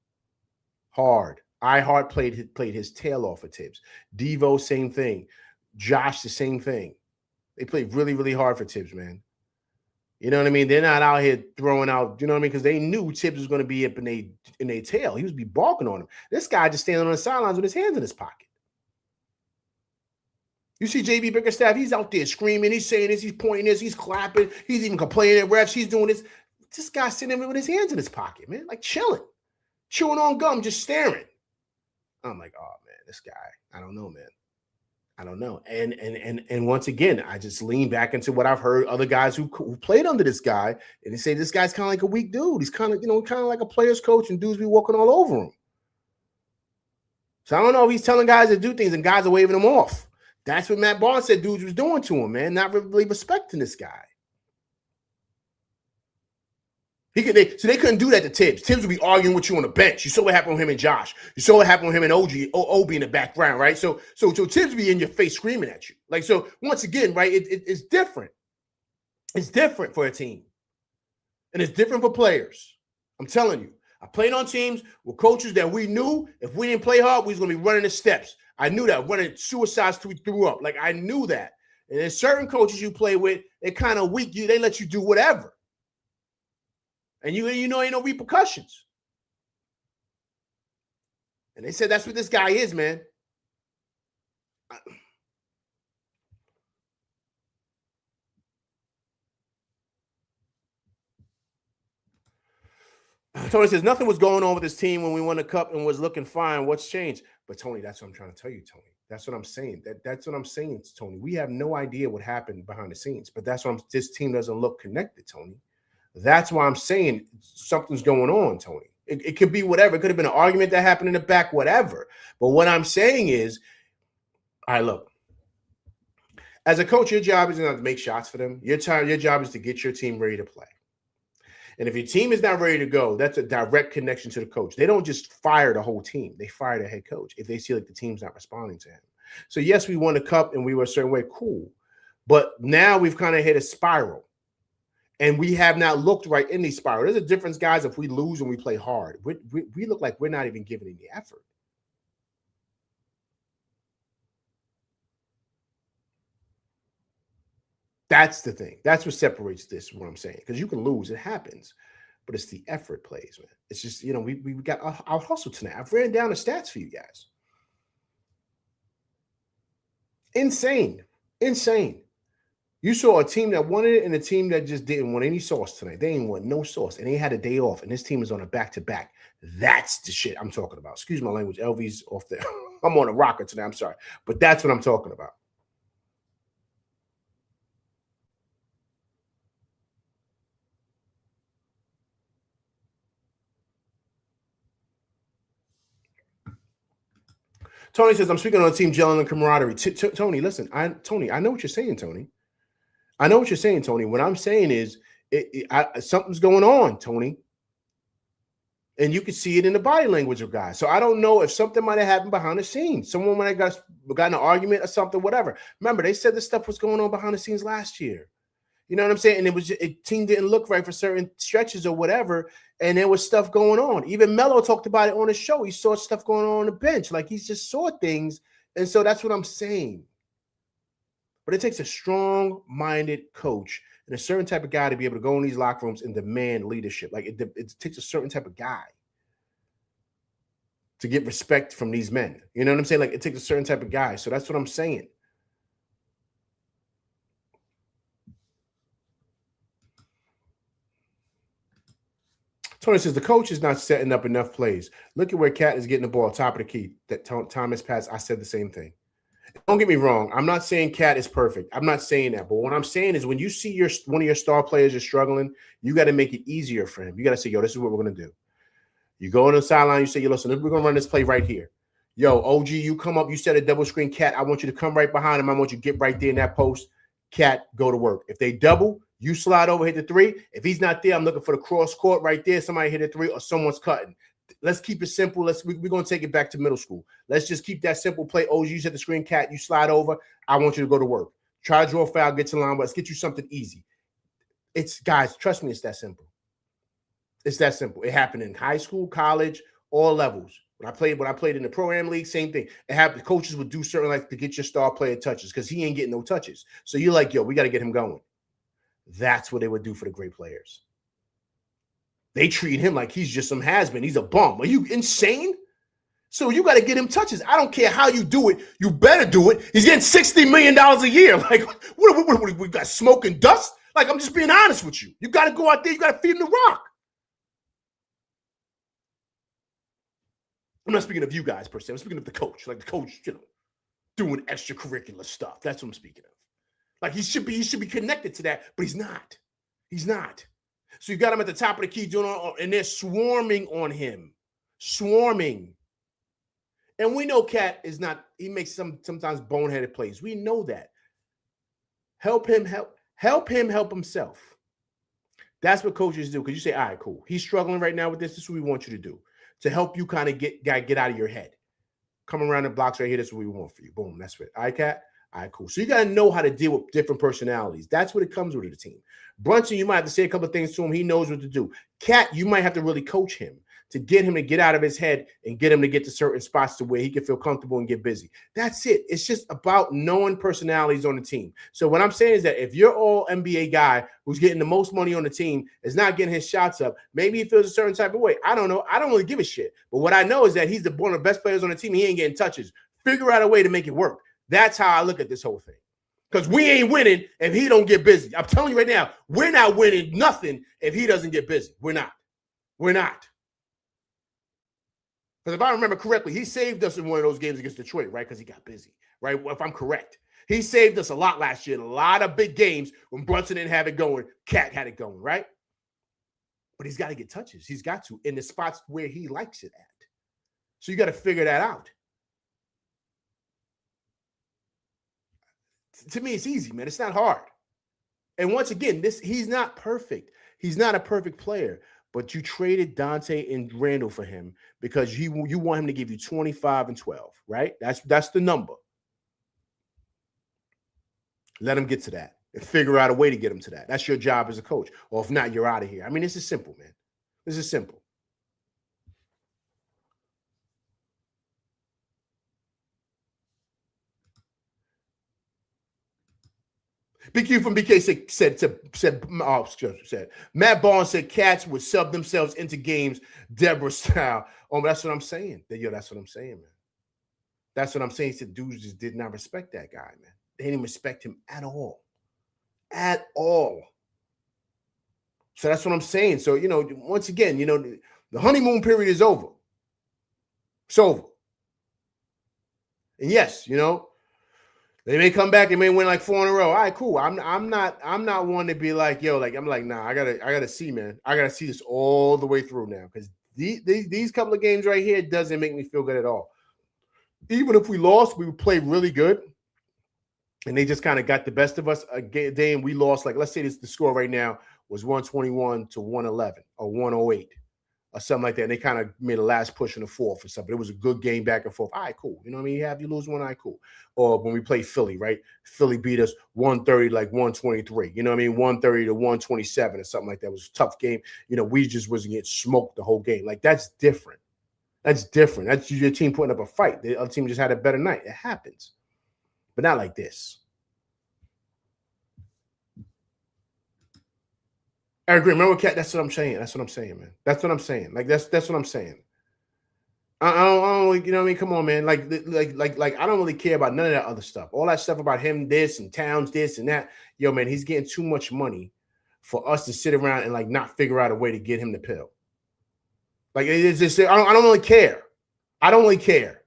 Hard. iHeart played his tail off for Tibbs. Devo, same thing. Josh, the same thing. They played really, really hard for Tibbs, man. You know what I mean? They're not out here throwing out, you know what I mean? Because they knew Tibbs was going to be up in their tail. He was be barking on him. This guy just standing on the sidelines with his hands in his pocket. You see JB Bickerstaff, he's out there screaming, he's saying this, he's pointing this, he's clapping, he's even complaining at refs, he's doing this. This guy's sitting there with his hands in his pocket, man, like chilling, chewing on gum, just staring. I'm like, oh, man, this guy, I don't know, man. I don't know. And once again, I just lean back into what I've heard other guys who played under this guy, and they say this guy's kind of like a weak dude. He's kind of, you know, kind of like a player's coach, and dudes be walking all over him. So I don't know if he's telling guys to do things and guys are waving him off. That's what Matt Barnes said dudes was doing to him, man, not really respecting this guy. So they couldn't do that to Tibbs. Tibbs would be arguing with you on the bench. You saw what happened with him and Josh. You saw what happened with him and Obi in the background, right? So Tibbs be in your face screaming at you. Like, so once again, right, it's different. It's different for a team. And it's different for players. I'm telling you. I played on teams with coaches that we knew if we didn't play hard, we was going to be running the steps. I knew that. Running suicides till we threw up. Like, I knew that. And there's certain coaches you play with, they're kind of weak. They let you do whatever. And you know ain't no repercussions. And they said that's what this guy is, man. Tony says nothing was going on with this team when we won the cup and was looking fine. What's changed? But Tony, that's what I'm trying to tell you, Tony. That's what I'm saying. That's what I'm saying, Tony. We have no idea what happened behind the scenes, but that's why this team doesn't look connected, Tony. That's why I'm saying something's going on, Tony. It could be whatever. It could have been an argument that happened in the back, whatever. But what I'm saying is, all right, look. As a coach, your job is not to make shots for them. Your job is to get your team ready to play. And if your team is not ready to go, that's a direct connection to the coach. They don't just fire the whole team. They fire the head coach if they see like the team's not responding to him. So, yes, we won the cup and we were a certain way. Cool. But now we've kind of hit a spiral. And we have not looked right in the spiral. There's a difference, guys, if we lose and we play hard. We look like we're not even giving any effort. That's the thing. That's what separates this, what I'm saying. Because you can lose. It happens. But it's the effort plays, man. It's just, you know, we got our hustle tonight. I've ran down the stats for you guys. Insane. Insane. You saw a team that wanted it and a team that just didn't want any sauce tonight. They didn't want no sauce. And they had a day off. And this team is on a back-to-back. That's the shit I'm talking about. Excuse my language. LV's off there. I'm on a rocker tonight. I'm sorry. But that's what I'm talking about. Tony says, I'm speaking on the team gelling and camaraderie. Tony, listen. Tony, I know what you're saying, Tony. I know what you're saying, Tony. What I'm saying is something's going on, Tony. And you can see it in the body language of guys. So I don't know if something might have happened behind the scenes. Someone might have got in an argument or something, whatever. Remember, they said this stuff was going on behind the scenes last year. You know what I'm saying? And team didn't look right for certain stretches or whatever. And there was stuff going on. Even Melo talked about it on the show. He saw stuff going on the bench. Like, he just saw things. And so that's what I'm saying. But it takes a strong-minded coach and a certain type of guy to be able to go in these locker rooms and demand leadership. Like, it takes a certain type of guy to get respect from these men. You know what I'm saying? Like, it takes a certain type of guy. So that's what I'm saying. Tony says the coach is not setting up enough plays. Look at where Cat is getting the ball top of the key. That Thomas pass, I said the same thing. Don't get me wrong. I'm not saying Cat is perfect. I'm not saying that. But what I'm saying is when you see one of your star players is struggling, you got to make it easier for him. You got to say, yo, this is what we're going to do. You go on the sideline, you say, "Yo, listen, we're gonna run this play right here. Yo, OG, you come up, you set a double screen, Cat. I want you to come right behind him. I want you to get right there in that post. Cat, go to work. If they double, you slide over, hit the three. If he's not there, I'm looking for the cross court right there. Somebody hit a three or someone's cutting. Let's keep it simple. We're gonna take it back to middle school. Let's just keep that simple play. OG, you set the screen, Cat, you slide over. I want you to go to work. Try to draw a foul, get to the line, but let's get you something easy. It's guys, trust me, it's that simple. It's that simple. It happened in high school, college, all levels. When I played in the program league, same thing. It happened. Coaches would do certain like to get your star player touches because he ain't getting no touches. So you're like, yo, we got to get him going. That's what they would do for the great players. They treat him like he's just some has-been. He's a bum. Are you insane? So you got to get him touches. I don't care how you do it. You better do it. He's getting $60 million a year. Like, what we got smoke and dust? Like, I'm just being honest with you. You got to go out there. You got to feed him the rock. I'm not speaking of you guys per se. I'm speaking of the coach. Like the coach, doing extracurricular stuff. That's what I'm speaking of. Like he should be connected to that, but he's not. He's not. So you got him at the top of the key doing all, and they're swarming on him. Swarming. And we know Cat is not, he makes sometimes boneheaded plays. We know that. Help him help himself. That's what coaches do. Because you say, all right, cool. He's struggling right now with this. This is what we want you to do. To help you kind of get out of your head. Come around the blocks right here. That's what we want for you. Boom. That's it. All right, Cat? All right, cool. So you got to know how to deal with different personalities. That's what it comes with the team. Brunson, you might have to say a couple of things to him. He knows what to do. Cat, you might have to really coach him to get him to get out of his head and get him to get to certain spots to where he can feel comfortable and get busy. That's it. It's just about knowing personalities on the team. So what I'm saying is that if your all NBA guy who's getting the most money on the team is not getting his shots up, maybe he feels a certain type of way. I don't know. I don't really give a shit. But what I know is that he's one of the best players on the team. He ain't getting touches. Figure out a way to make it work. That's how I look at this whole thing. Because we ain't winning if he don't get busy. I'm telling you right now, we're not winning nothing if he doesn't get busy. We're not. We're not. Because if I remember correctly, he saved us in one of those games against Detroit, right? Because he got busy, right? If I'm correct. He saved us a lot last year in a lot of big games when Brunson didn't have it going. Cat had it going, right? But he's got to get touches. He's got to in the spots where he likes it at. So you got to figure that out. To me, it's easy, man. It's not hard. And once again, he's not perfect. He's not a perfect player. But you traded Dante and Randall for him because you want him to give you 25 and 12, right? That's the number. Let him get to that and figure out a way to get him to that. That's your job as a coach. Or if not, you're out of here. I mean, this is simple, man. This is simple. BQ from BK said Matt Barnes said Cats would sub themselves into games Deborah style. Oh, that's what I'm saying. Yo, that's what I'm saying, man. That's what I'm saying. He said dudes just did not respect that guy, man. They didn't respect him at all. At all. So that's what I'm saying. So, once again, the honeymoon period is over. It's over. And yes, they may come back and may win like 4 in a row. All right, cool. I'm not one to be like, yo, like I'm like, nah, I gotta see, man. I gotta see this all the way through now. Because these couple of games right here doesn't make me feel good at all. Even if we lost, we would play really good. And they just kind of got the best of us a day, and we lost. Like, let's say the score right now was 121 to 111 or 108 or something like that. And they kind of made a last push in the fourth or something. It was a good game back and forth. All right, cool. You know what I mean? You lose one, all right, cool. Or when we played Philly, right? Philly beat us 130 like 123. You know what I mean? 130 to 127 or something like that. It was a tough game. We just wasn't getting smoked the whole game. Like, that's different. That's different. That's your team putting up a fight. The other team just had a better night. It happens. But not like this. I agree. Remember, Cat? That's what I'm saying. That's what I'm saying, man. That's what I'm saying. Like that's what I'm saying. I don't, you know what I mean? Come on, man. Like I don't really care about none of that other stuff. All that stuff about him, this and Towns, this and that. Yo, man, he's getting too much money for us to sit around and like not figure out a way to get him the pill. Like it's just, I don't really care. I don't really care.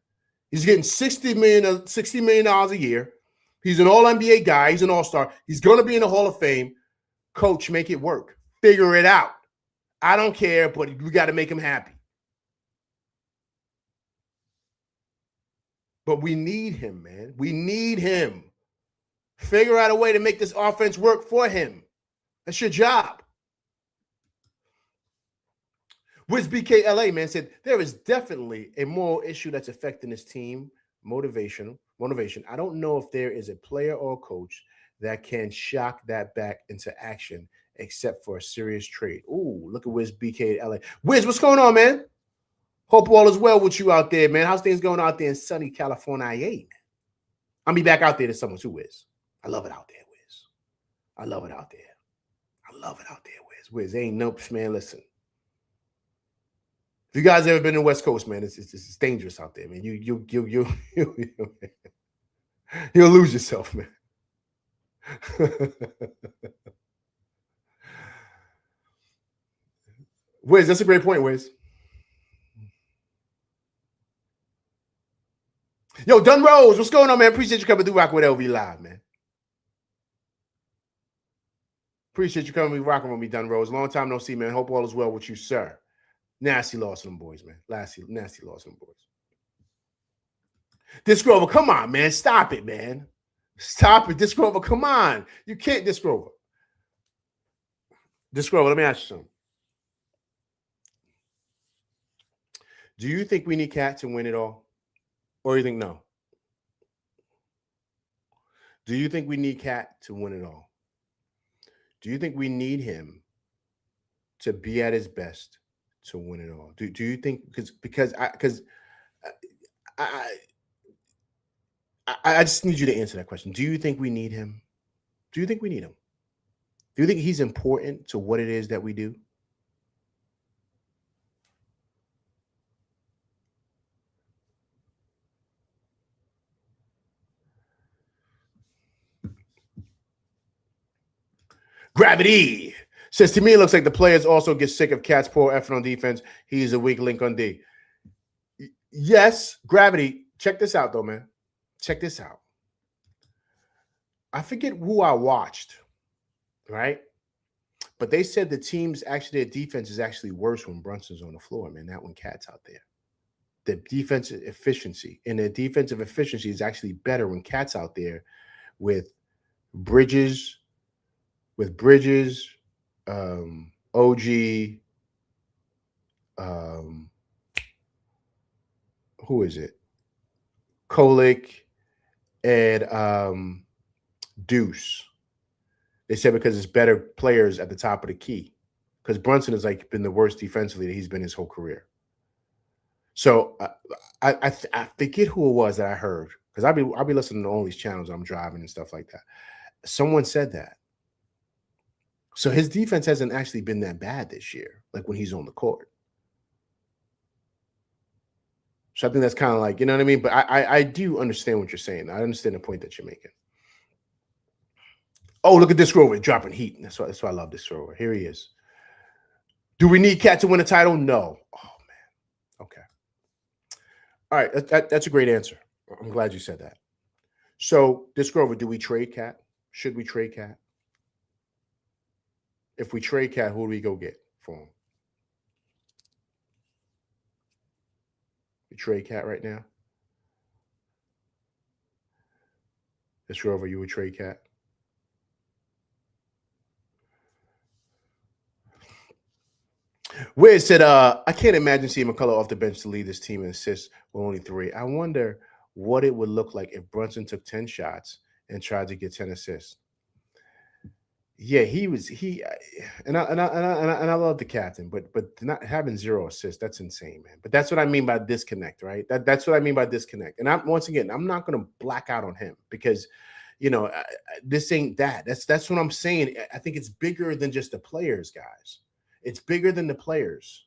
He's getting $60 million a year. He's an all-NBA guy. He's an all-star. He's going to be in the Hall of Fame. Coach, make it work. Figure it out. I don't care, but we got to make him happy. But we need him, man. We need him. Figure out a way to make this offense work for him. That's your job. WizBKLA, man, said there is definitely a moral issue that's affecting this team. Motivation. I don't know if there is a player or a coach that can shock that back into action except for a serious trade. Ooh, look at WizBKLA. Wiz, what's going on, man? Hope all is well with you out there, man. How's things going out there in sunny California? I'll be back out there this summer too, Wiz. I love it out there, Wiz. I love it out there. Wiz. Wiz, ain't nope, man. Listen. If you guys ever been to the West Coast, man, it's dangerous out there, man. You'll lose yourself, man. Wiz, that's a great point, Wiz. Yo, Dun Rose, what's going on, man? Appreciate you coming through Rock with LV Live, man. Appreciate you coming rocking with me, Dun Rose. Long time no see, man. Hope all is well with you, sir. Nasty loss on them boys, man. Nasty loss on them boys. Disc Grover, come on, man. Stop it, man. Stop it. Disc Grover, come on. You can't, Disc Grover. Disc Grover, let me ask you something. Do you think we need Cat to win it all? Or you think no? Do you think we need Cat to win it all? Do you think we need him to be at his best to win it all? Do you think because I just need you to answer that question. Do you think we need him? Do you think we need him? Do you think he's important to what it is that we do? Gravity says, to me, it looks like the players also get sick of Cat's poor effort on defense. He's a weak link on D. Yes, Gravity. Check this out, though, man. Check this out. I forget who I watched, right? But they said the team's their defense is actually worse when Brunson's on the floor, man, not when Cat's out there. The defensive efficiency is actually better when Cat's out there with Bridges, OG, who is it? Kolick and Deuce. They said because it's better players at the top of the key. Because Brunson has been the worst defensively that he's been his whole career. So I forget who it was that I heard, because I'll be listening to all these channels I'm driving and stuff like that. Someone said that. So his defense hasn't actually been that bad this year, like when he's on the court. So I think that's kind of like, you know what I mean? But I do understand what you're saying. I understand the point that you're making. Oh, look at this Grover dropping heat. That's why I love this Grover. Here he is. Do we need Cat to win a title? No. Oh, man. Okay. All right. That's a great answer. I'm glad you said that. So, this Grover, do we trade Cat? Should we trade Cat? If we trade Cat, who do we go get for him? We trade Cat right now? This Grover, you would trade Cat? Wiz said, I can't imagine seeing McCullough off the bench to lead this team in assists with only 3. I wonder what it would look like if Brunson took 10 shots and tried to get 10 assists. Yeah, and I love the captain, but not having 0 assists, that's insane, man. But that's what I mean by disconnect, right? That's what I mean by disconnect. And I'm not going to black out on him because, this ain't that. That's what I'm saying. I think it's bigger than just the players, guys. It's bigger than the players.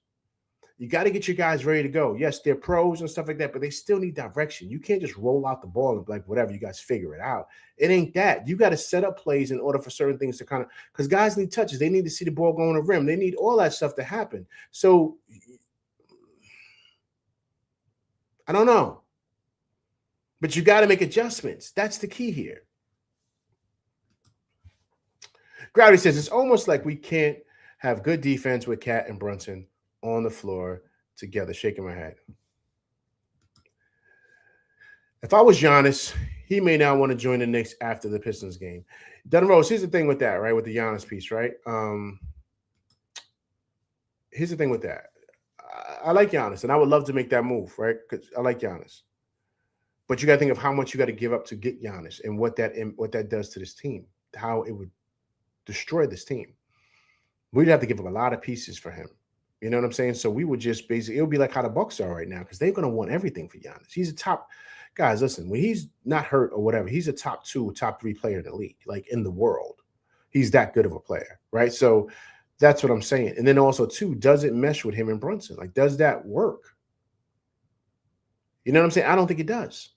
You got to get your guys ready to go. Yes, they're pros and stuff like that, but they still need direction. You can't just roll out the ball and be like, whatever, you guys figure it out. It ain't that. You got to set up plays in order for certain things to kind of, because guys need touches. They need to see the ball go on the rim. They need all that stuff to happen. So, I don't know. But you got to make adjustments. That's the key here. Gravity says, it's almost like we can't have good defense with Cat and Brunson on the floor together. Shaking my head. If I was Giannis, he may not want to join the Knicks after the Pistons game. Dunn Rose, here's the thing with that, right? With the Giannis piece, right? Here's the thing with that. I like Giannis, and I would love to make that move, right? Because I like Giannis. But you got to think of how much you got to give up to get Giannis, and what that does to this team, how it would destroy this team. We'd have to give up a lot of pieces for him. You know what I'm saying? So we would just basically, it would be like how the Bucks are right now, because they're going to want everything for Giannis. He's a top guys. Listen, when he's not hurt or whatever, he's a top 2, top 3 player in the league, like in the world. He's that good of a player, right? So that's what I'm saying. And then also, too, does it mesh with him and Brunson? Like, does that work? You know what I'm saying? I don't think it does.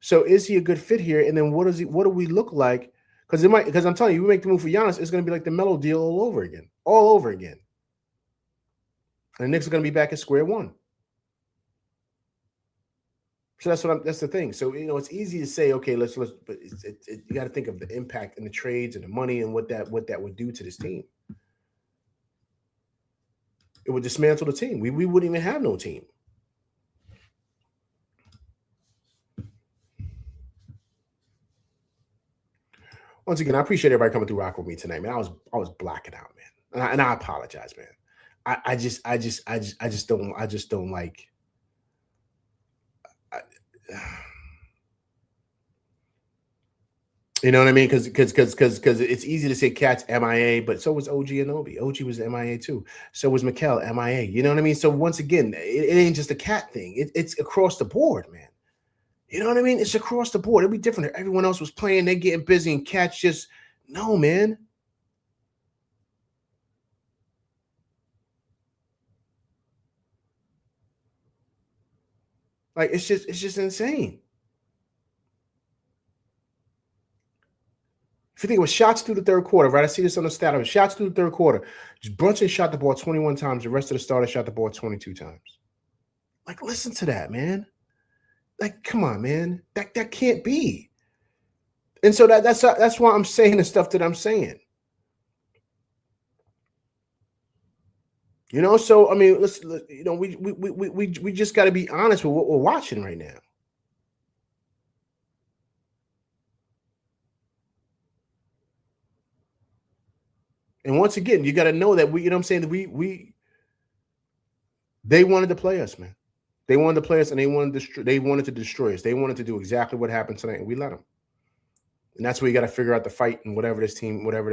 So is he a good fit here? And then what do we look like? Because I'm telling you, we make the move for Giannis, it's going to be like the Melo deal all over again. And the Knicks are going to be back at square one. So that's the thing. So, it's easy to say, okay, but you got to think of the impact and the trades and the money and what that would do to this team. It would dismantle the team. We wouldn't even have no team. Once again, I appreciate everybody coming through rock with me tonight, man. I was blacking out, man, and I apologize, man. I just don't like. You know what I mean? Because it's easy to say Cat's MIA, but so was OG Anunoby. OG was MIA too. So was Mikal MIA. You know what I mean? So once again, it ain't just a Cat thing. It's across the board, man. You know what I mean? It's across the board. It'd be different if everyone else was playing, they're getting busy, and Cat's just no, man. Like it's just insane. If you think it was shots through the third quarter, right? I see this on the stat. Shots through the third quarter. Brunson shot the ball 21 times. The rest of the starters shot the ball 22 times. Like, listen to that, man. Like, come on, man. That can't be. And so that's why I'm saying the stuff that I'm saying. So I mean, we just got to be honest with what we're watching right now. And once again, you got to know that they wanted to play us, man. They wanted to play us, and they wanted to destroy us. They wanted to do exactly what happened tonight, and we let them. And that's where you got to figure out the fight and whatever the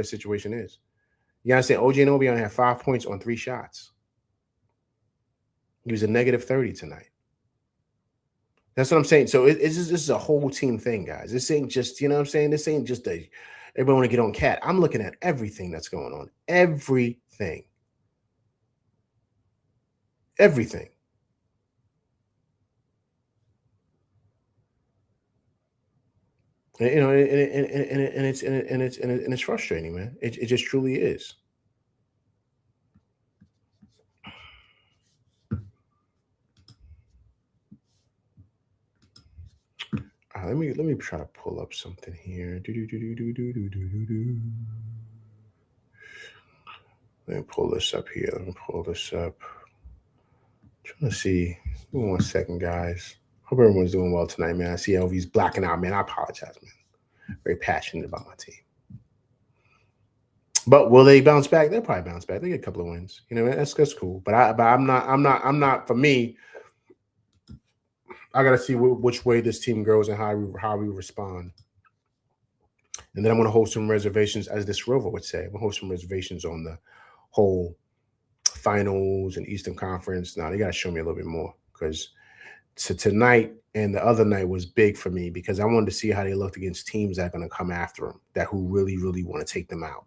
situation is. You got to say OG Anunoby only had 5 points on 3 shots. He was a -30 tonight. That's what I'm saying. So this is a whole team thing, guys. This ain't just, you know what I'm saying? This ain't just everybody want to get on Cat. I'm looking at everything that's going on. Everything. Everything. And, it's frustrating, man. It just truly is. Let me try to pull up something here. Let me pull this up here. I'm trying to see. Give me 1 second, guys. Hope everyone's doing well tonight, man. I see LV's blacking out, man. I apologize, man. Very passionate about my team. But will they bounce back? They'll probably bounce back. They get a couple of wins. That's cool. But I'm not. For me, I got to see which way this team goes and how we respond. And then I'm going to hold some reservations, as this Rover would say. I'm going to hold some reservations on the whole finals and Eastern Conference. Now, they got to show me a little bit more, because tonight and the other night was big for me, because I wanted to see how they looked against teams that are going to come after them, who really, really want to take them out.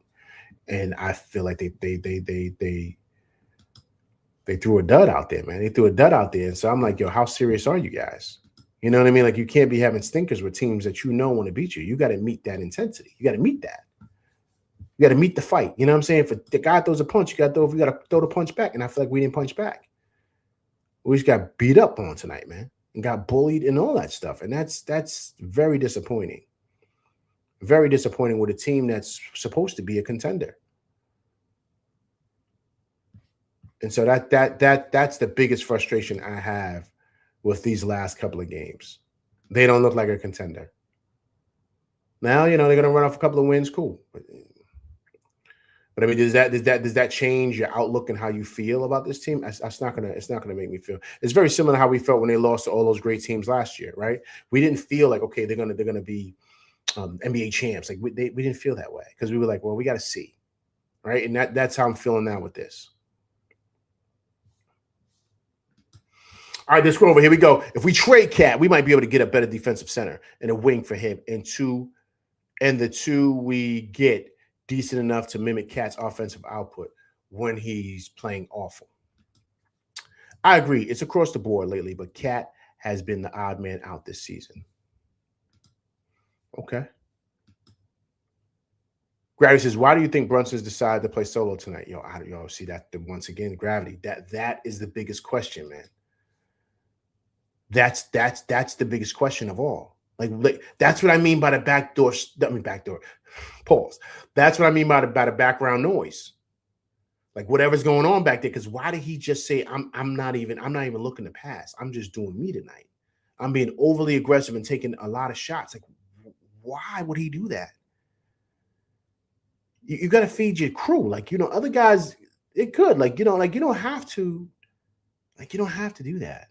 And I feel like they threw a dud out there, man. They threw a dud out there. And so I'm like, yo, how serious are you guys? You know what I mean? Like, you can't be having stinkers with teams that want to beat you. You got to meet that intensity. You got to meet that. You got to meet the fight. You know what I'm saying? If the guy throws a punch, we got to throw the punch back. And I feel like we didn't punch back. We just got beat up on tonight, man, and got bullied and all that stuff. And that's very disappointing. Very disappointing with a team that's supposed to be a contender. And so that's the biggest frustration I have with these last couple of games. They don't look like a contender. Now, they're going to run off a couple of wins. Cool. But I mean, does that change your outlook and how you feel about this team? It's not gonna make me feel. It's very similar to how we felt when they lost to all those great teams last year, right? We didn't feel like, okay, they're gonna be NBA champs. Like we didn't feel that way because we were like, well, we got to see, right? And that's how I'm feeling now with this. All right, let's go over. Here we go. If we trade Cat, we might be able to get a better defensive center and a wing for him. And the two we get decent enough to mimic Cat's offensive output when he's playing awful. I agree. It's across the board lately, but Cat has been the odd man out this season. Okay. Gravity says, why do you think Brunson's decided to play solo tonight? Yo, see that once again, Gravity. That is the biggest question, man. That's the biggest question of all. Like that's what I mean by the backdoor. Pause. That's what I mean by the background noise. Like whatever's going on back there. Because why did he just say I'm not even looking to pass? I'm just doing me tonight. I'm being overly aggressive and taking a lot of shots. Like, why would he do that? You got to feed your crew. Like, other guys, it could. Like, you don't have to. Like, you don't have to do that.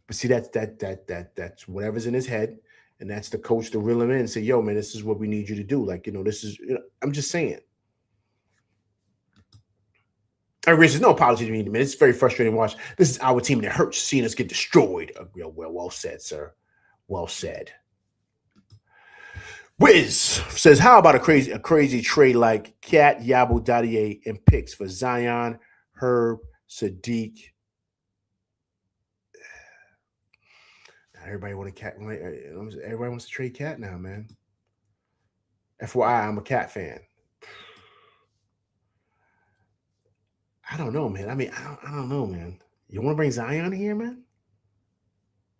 But see, that's whatever's in his head, and that's the coach to reel him in and say, yo, man, this is what we need you to do. Like, this is, I'm just saying. Everybody says, no apology to me, man. It's very frustrating to watch. This is our team, and it hurts seeing us get destroyed. Well said, sir. Well said. Wiz says, how about a crazy trade like Cat, Yabu, Dadier, and picks for Zion, Herb, Sadiq? Everybody wants to trade Cat now, man. FYI, I'm a Cat fan. I don't know, man. I mean, I don't know, man. You want to bring Zion here, man?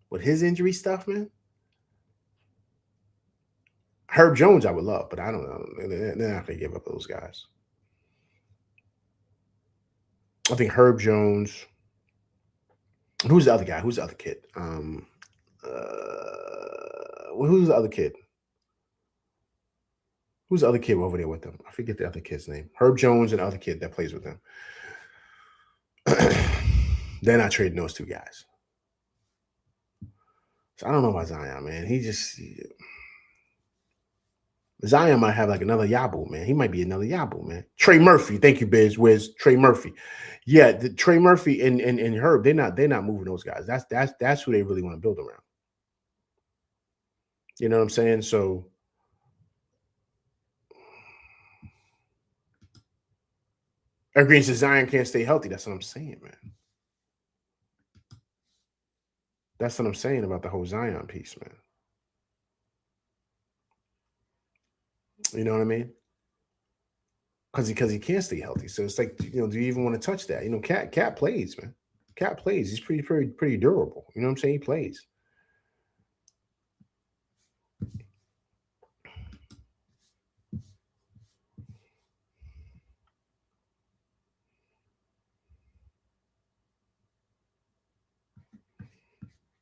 With his injury stuff, man? Herb Jones, I would love, but I don't know. They're not going to give up those guys. I think Herb Jones. Who's the other guy? Who's the other kid? Who's the other kid? Who's the other kid over there with them? I forget the other kid's name. Herb Jones and the other kid that plays with them. They're not trading those two guys. So I don't know about Zion, man. Zion might have like another Yabu, man. He might be another Yabu, man. Trey Murphy, thank you, Wiz. Trey Murphy, yeah. The Trey Murphy and Herb, they're not moving those guys. That's who they really want to build around. You know what I'm saying? So Green says Zion can't stay healthy. That's what I'm saying, man. That's what I'm saying about the whole Zion piece, man. You know what I mean? Because he can't stay healthy. So it's like, do you even want to touch that? Cat plays, man. Cat plays. He's pretty durable. You know what I'm saying? He plays.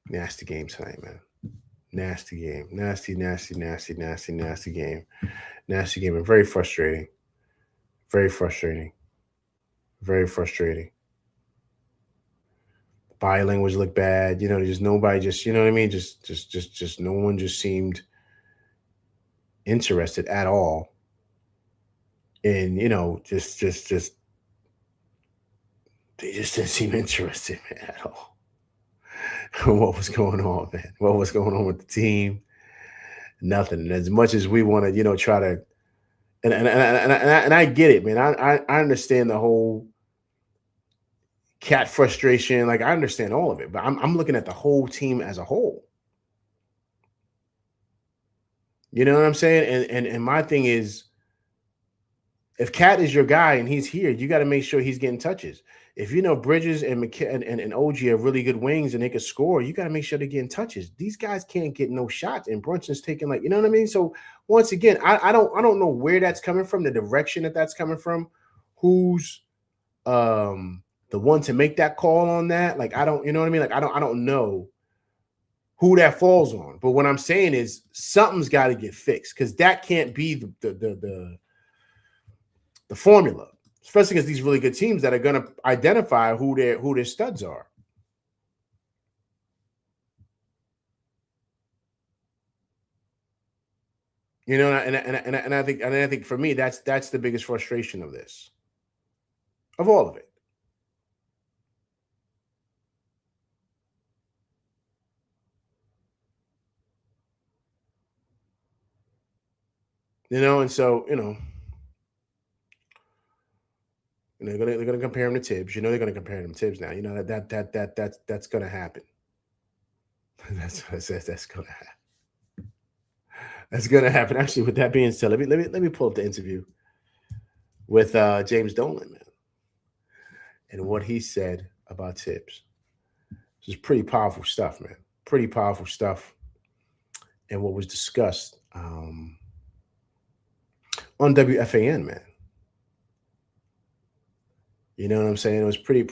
Nasty game tonight, man. Nasty game. Nasty game. Nasty game. And very frustrating. Very frustrating. Very frustrating. Body language looked bad. Just nobody just, you know what I mean? Just no one just seemed interested at all. And, just they just didn't seem interested, man, at all. What was going on, man? What was going on with the team? Nothing. And as much as we want to, try to, and I get it, man. I understand the whole Cat frustration. Like I understand all of it, but I'm looking at the whole team as a whole. You know what I'm saying? And my thing is, if Cat is your guy and he's here, you got to make sure he's getting touches. If Bridges and OG have really good wings and they can score, you got to make sure they're getting touches. These guys can't get no shots, and Brunson's taking you know what I mean? So once again, I don't know where that's coming from, the direction that's coming from, who's the one to make that call on that. Like I don't, you know what I mean? Like I don't know. who that falls on. But what I'm saying is something's got to get fixed because that can't be the formula, especially against these really good teams that are going to identify who their studs are. You know, and I think for me that's the biggest frustration of this, of all of it. You know, and so they're gonna compare him to Tibbs. You know they're gonna compare him to Tibbs now. You know that's gonna happen. that's gonna happen. That's gonna happen. Actually, with that being said, let me pull up the interview with James Dolan, man, and what he said about Tibbs. This is pretty powerful stuff, man. Pretty powerful stuff, and what was discussed on WFAN, man. You know what I'm saying? It was pretty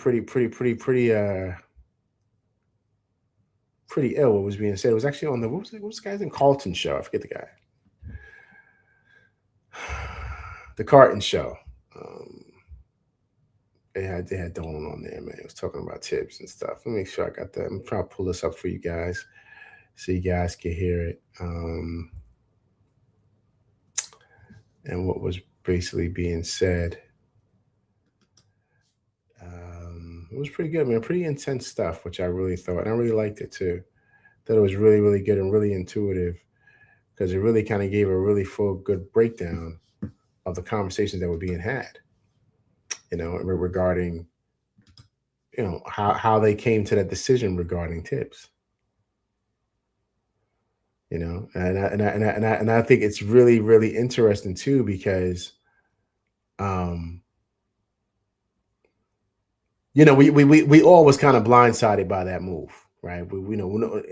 ill what was being said. It was actually on what was the guy's name? Carlton show. I forget the guy. The Carton show. They had Dolan on there, man. It was talking about Tibbs and stuff. Let me make sure I got that. I'm trying to pull this up for you guys so you guys can hear it. And what was basically being said. It was pretty good, man. Pretty intense stuff, which I really thought. And I really liked it, too. Thought it was really, really good and really intuitive because it really kind of gave a really full, good breakdown of the conversations that were being had, regarding, how they came to that decision regarding Tibbs. And I think it's really, really interesting, too, because we all was kind of blindsided by that move, right? We know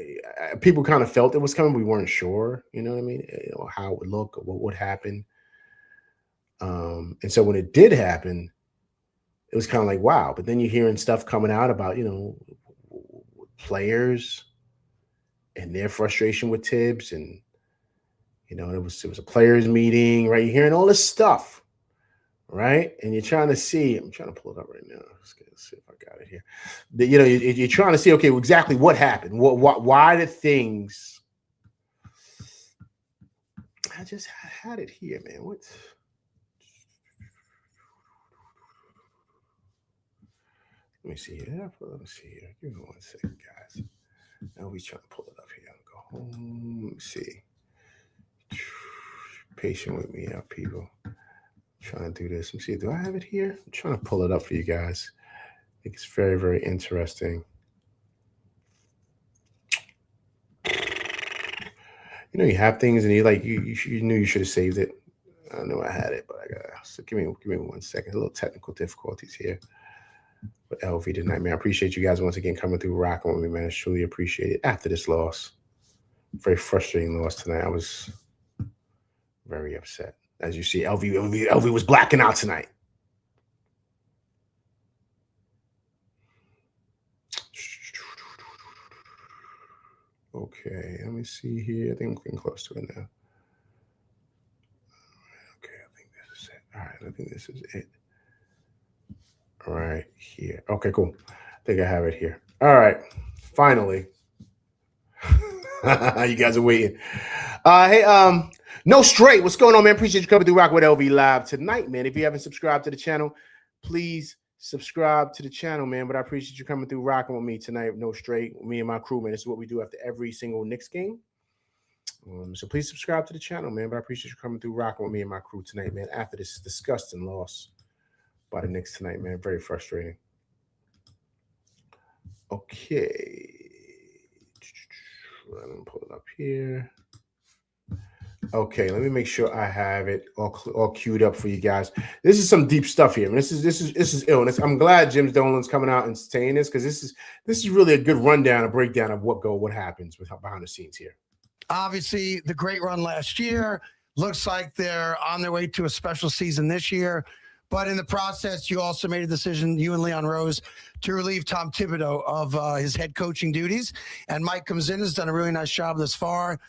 people kind of felt it was coming. We weren't sure, you know what I mean? How it would look, or what would happen. And so when it did happen, it was kind of like, wow. But then you're hearing stuff coming out about, players and their frustration with Tibbs, and it was a players meeting, right? You're hearing all this stuff. Right, and you're trying to see. I'm trying to pull it up right now. Let's see if I got it here. You're trying to see. Okay, exactly what happened. Why did things? I just had it here, man. What? Let me see here. Let me see here. Give me 1 second, guys. Now we're trying to pull it up here. Go home. Let me see. Patient with me, people. Trying to do this. Let me see. Do I have it here? I'm trying to pull it up for you guys. I think it's very, very interesting. You have things, and you knew you should have saved it. I know I had it, but I gotta. So give me 1 second. A little technical difficulties here with LV tonight, man. I appreciate you guys once again coming through, rocking with me, man. I truly appreciate it. After this loss, very frustrating loss tonight. I was very upset. As you see, LV was blacking out tonight. Okay, let me see here. I think I'm getting close to it now. Okay, I think this is it. All right, I think this is it. All right, here. Okay, cool. I think I have it here. All right, finally. You guys are waiting. Hey, No Straight, what's going on, man? Appreciate you coming through Rock with LV live tonight, man. If you haven't subscribed to the channel, please subscribe to the channel, man. But I appreciate you coming through rocking with me tonight. No Straight, me and my crew, man. This is what we do after every single Knicks game. So please subscribe to the channel, man. But I appreciate you coming through rocking with me and my crew tonight, man. After this disgusting loss by the Knicks tonight, man. Very frustrating. Okay. Let me pull it up here. Okay, let me make sure I have it all queued up for you guys. This is some deep stuff here. I mean, this is illness. I'm glad James Dolan's coming out and saying this because this is really a good rundown, a breakdown of what happens with behind the scenes here. Obviously, the great run last year looks like they're on their way to a special season this year. But in the process, you also made a decision, you and Leon Rose, to relieve Tom Thibodeau of his head coaching duties. And Mike comes in, has done a really nice job thus far.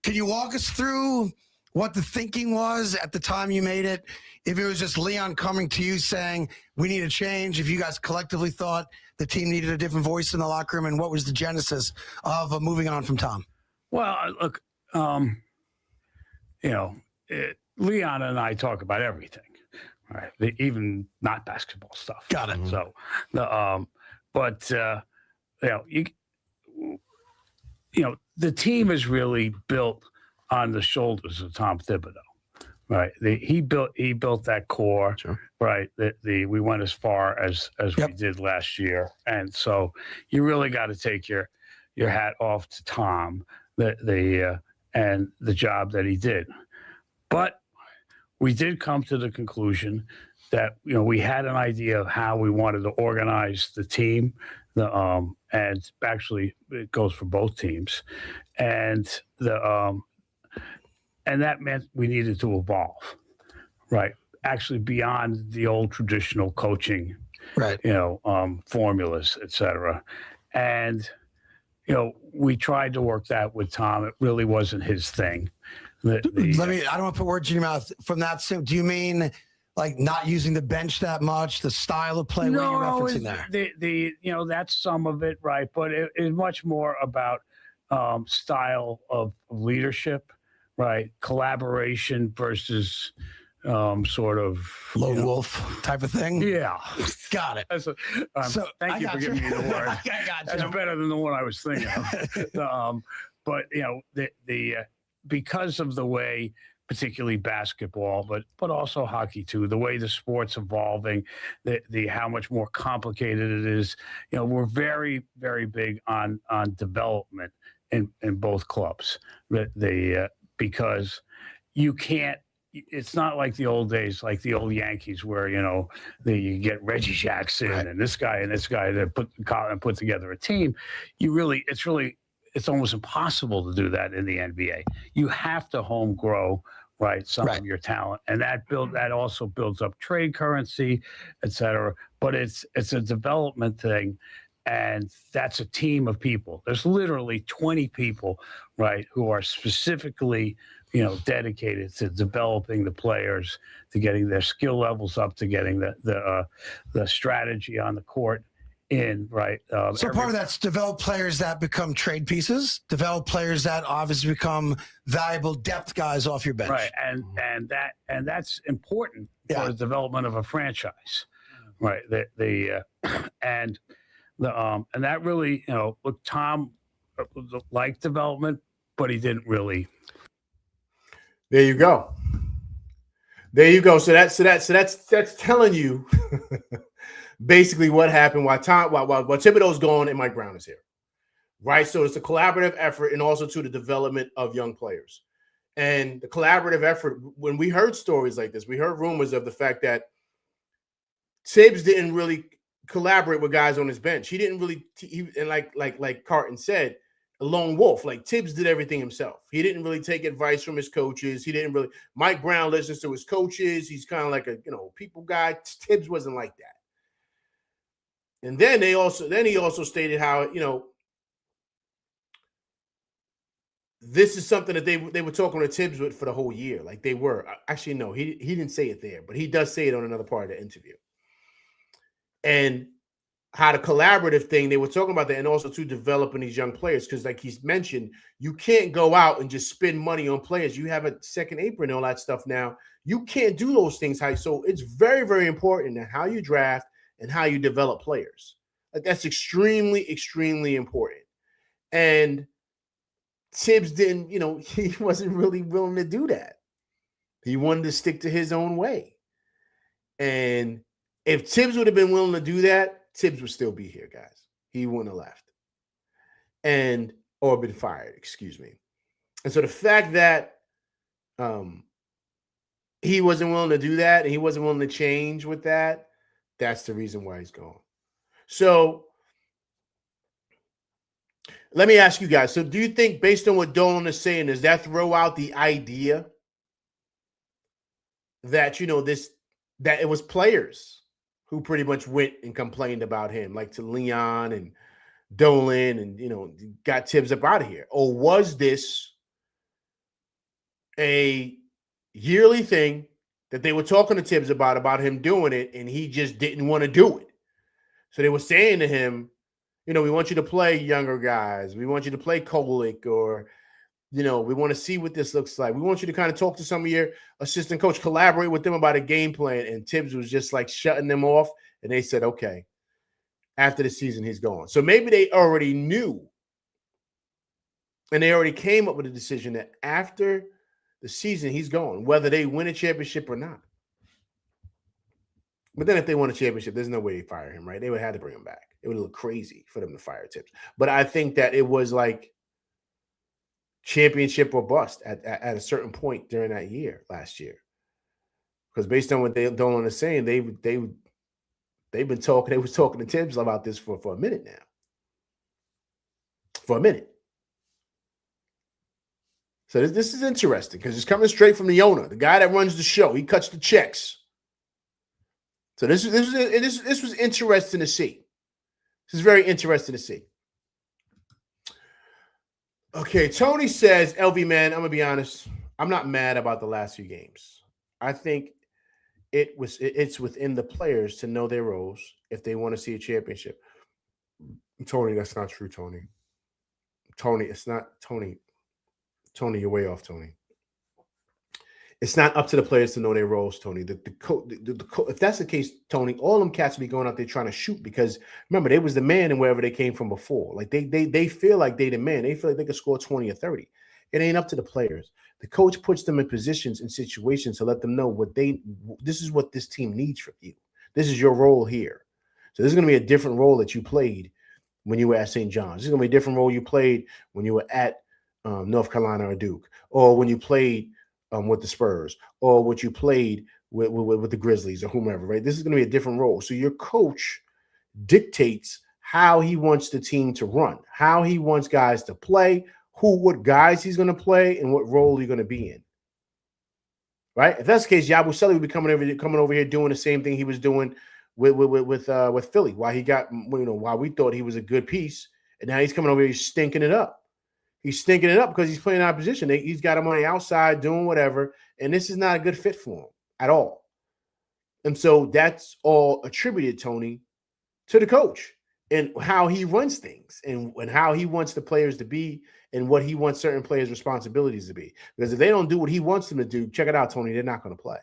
Can you walk us through what the thinking was at the time you made it? If it was just Leon coming to you saying, we need a change, if you guys collectively thought the team needed a different voice in the locker room, and what was the genesis of moving on from Tom? Well, look, Leon and I talk about everything, right? Even not basketball stuff. Got it. So, the team is really built on the shoulders of Tom Thibodeau, right? He built that core, sure. Right? We went as far as we did last year, and so you really got to take your hat off to Tom, and the job that he did. But we did come to the conclusion that we had an idea of how we wanted to organize the team. And actually it goes for both teams, and that meant we needed to evolve, right? Actually beyond the old traditional coaching, right? Formulas, etc. And we tried to work that with Tom. It really wasn't his thing. I don't want to put words in your mouth. From that, do you mean like not using the bench that much, the style of play? No, what are you referencing there? That's some of it, right? But it is much more about style of leadership, right? Collaboration versus sort of lone wolf type of thing. Yeah, got it. Thank you for giving me the word. I got you. That's better than the one I was thinking of. But because of the way, particularly basketball, but also hockey too, the way the sport's evolving, the how much more complicated it is. We're very, very big on development in both clubs. Because you can't. It's not like the old days, like the old Yankees, where you get Reggie Jackson and this guy that put together a team. It's almost impossible to do that in the NBA. You have to home grow, right, some of your talent, and that also builds up trade currency, et cetera. But it's a development thing, and that's a team of people. There's literally 20 people, right, who are specifically dedicated to developing the players, to getting their skill levels up, to getting the strategy on the court in, right? So part of that's develop players that become trade pieces, develop players that obviously become valuable depth guys off your bench. Right, and that's important for the development of a franchise, right? And that really, look, Tom liked development, but he didn't really. There you go. So that's telling you basically what happened while Thibodeau's gone and Mike Brown is here, right? So it's a collaborative effort, and also to the development of young players. And the collaborative effort, when we heard stories like this, we heard rumors of the fact that Tibbs didn't really collaborate with guys on his bench. He didn't really, and like Carton said, a lone wolf. Like Tibbs did everything himself. He didn't really take advice from his coaches. Mike Brown listens to his coaches. He's kind of like a people guy. Tibbs wasn't like that. And then he also stated how this is something that they were talking to Tibbs with for the whole year. Like they were. Actually, no, he didn't say it there, but he does say it on another part of the interview. And how the collaborative thing, they were talking about that, and also to developing these young players, because like he's mentioned, you can't go out and just spend money on players. You have a second apron and all that stuff now. You can't do those things. So it's very, very important that how you draft and how you develop players. Like that's extremely, extremely important. And Tibbs didn't, he wasn't really willing to do that. He wanted to stick to his own way. And if Tibbs would have been willing to do that, Tibbs would still be here, guys. He wouldn't have left or been fired, excuse me. And so the fact that he wasn't willing to do that and he wasn't willing to change with that, that's the reason why he's gone. So let me ask you guys. So do you think, based on what Dolan is saying, does that throw out the idea that, that it was players who pretty much went and complained about him, like to Leon and Dolan, and got Tibbs up out of here? Or was this a yearly thing that they were talking to Tibbs about him doing it, and he just didn't want to do it? So they were saying to him, we want you to play younger guys. We want you to play Kolick, or, we want to see what this looks like. We want you to kind of talk to some of your assistant coach, collaborate with them about a game plan. And Tibbs was just like shutting them off. And they said, okay, after the season, he's gone. So maybe they already knew, and they already came up with a decision that after the season, he's gone, whether they win a championship or not. But then if they won a championship, there's no way they fire him, right? They would have to bring him back. It would look crazy for them to fire Tibbs. But I think that it was like championship or bust at a certain point during that year, last year. Because based on what Dolan is saying, they've been talking. They was talking to Tibbs about this for a minute now. For a minute. So this is interesting because it's coming straight from the owner, the guy that runs the show. He cuts the checks. So this was interesting to see. This is very interesting to see. Okay, Tony says, LV, man, I'm going to be honest. I'm not mad about the last few games. I think it's within the players to know their roles if they want to see a championship. Tony, that's not true, Tony. Tony, it's not. Tony, you're way off, Tony. It's not up to the players to know their roles, Tony. If that's the case, Tony, all them cats will be going out there trying to shoot because, remember, they was the man in wherever they came from before. Like, they feel like they the man. They feel like they could score 20 or 30. It ain't up to the players. The coach puts them in positions and situations to let them know this is what this team needs from you. This is your role here. So this is going to be a different role that you played when you were at St. John's. This is going to be a different role you played when you were at North Carolina or Duke, or when you played with the Spurs, or what you played with the Grizzlies or whomever, right? This is going to be a different role. So your coach dictates how he wants the team to run, how he wants guys to play, what guys he's going to play, and what role he's going to be in. Right? If that's the case, Yabusele would be coming over here doing the same thing he was doing with Philly. While we thought he was a good piece, and now he's coming over here stinking it up. He's stinking it up because he's playing opposition. He's got him on the outside doing whatever, and this is not a good fit for him at all. And so that's all attributed, Tony, to the coach and how he runs things and how he wants the players to be and what he wants certain players' responsibilities to be. Because if they don't do what he wants them to do, check it out, Tony, they're not going to play.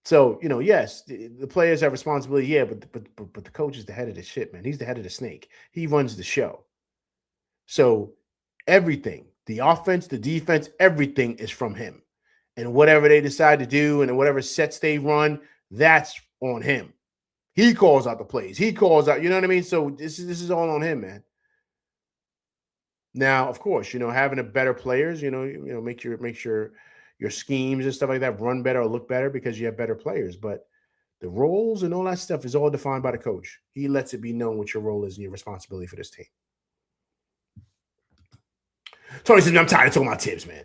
So, yes, the players have responsibility, yeah, but the coach is the head of the ship, man. He's the head of the snake. He runs the show. So everything, the offense, the defense, everything is from him. And whatever they decide to do and whatever sets they run, that's on him. He calls out the plays. He calls out, you know what I mean? So this is all on him, man. Now, of course, having a better players, make sure your schemes and stuff like that run better or look better because you have better players. But the roles and all that stuff is all defined by the coach. He lets it be known what your role is and your responsibility for this team. Tony says, I'm tired of talking about Tibbs, man.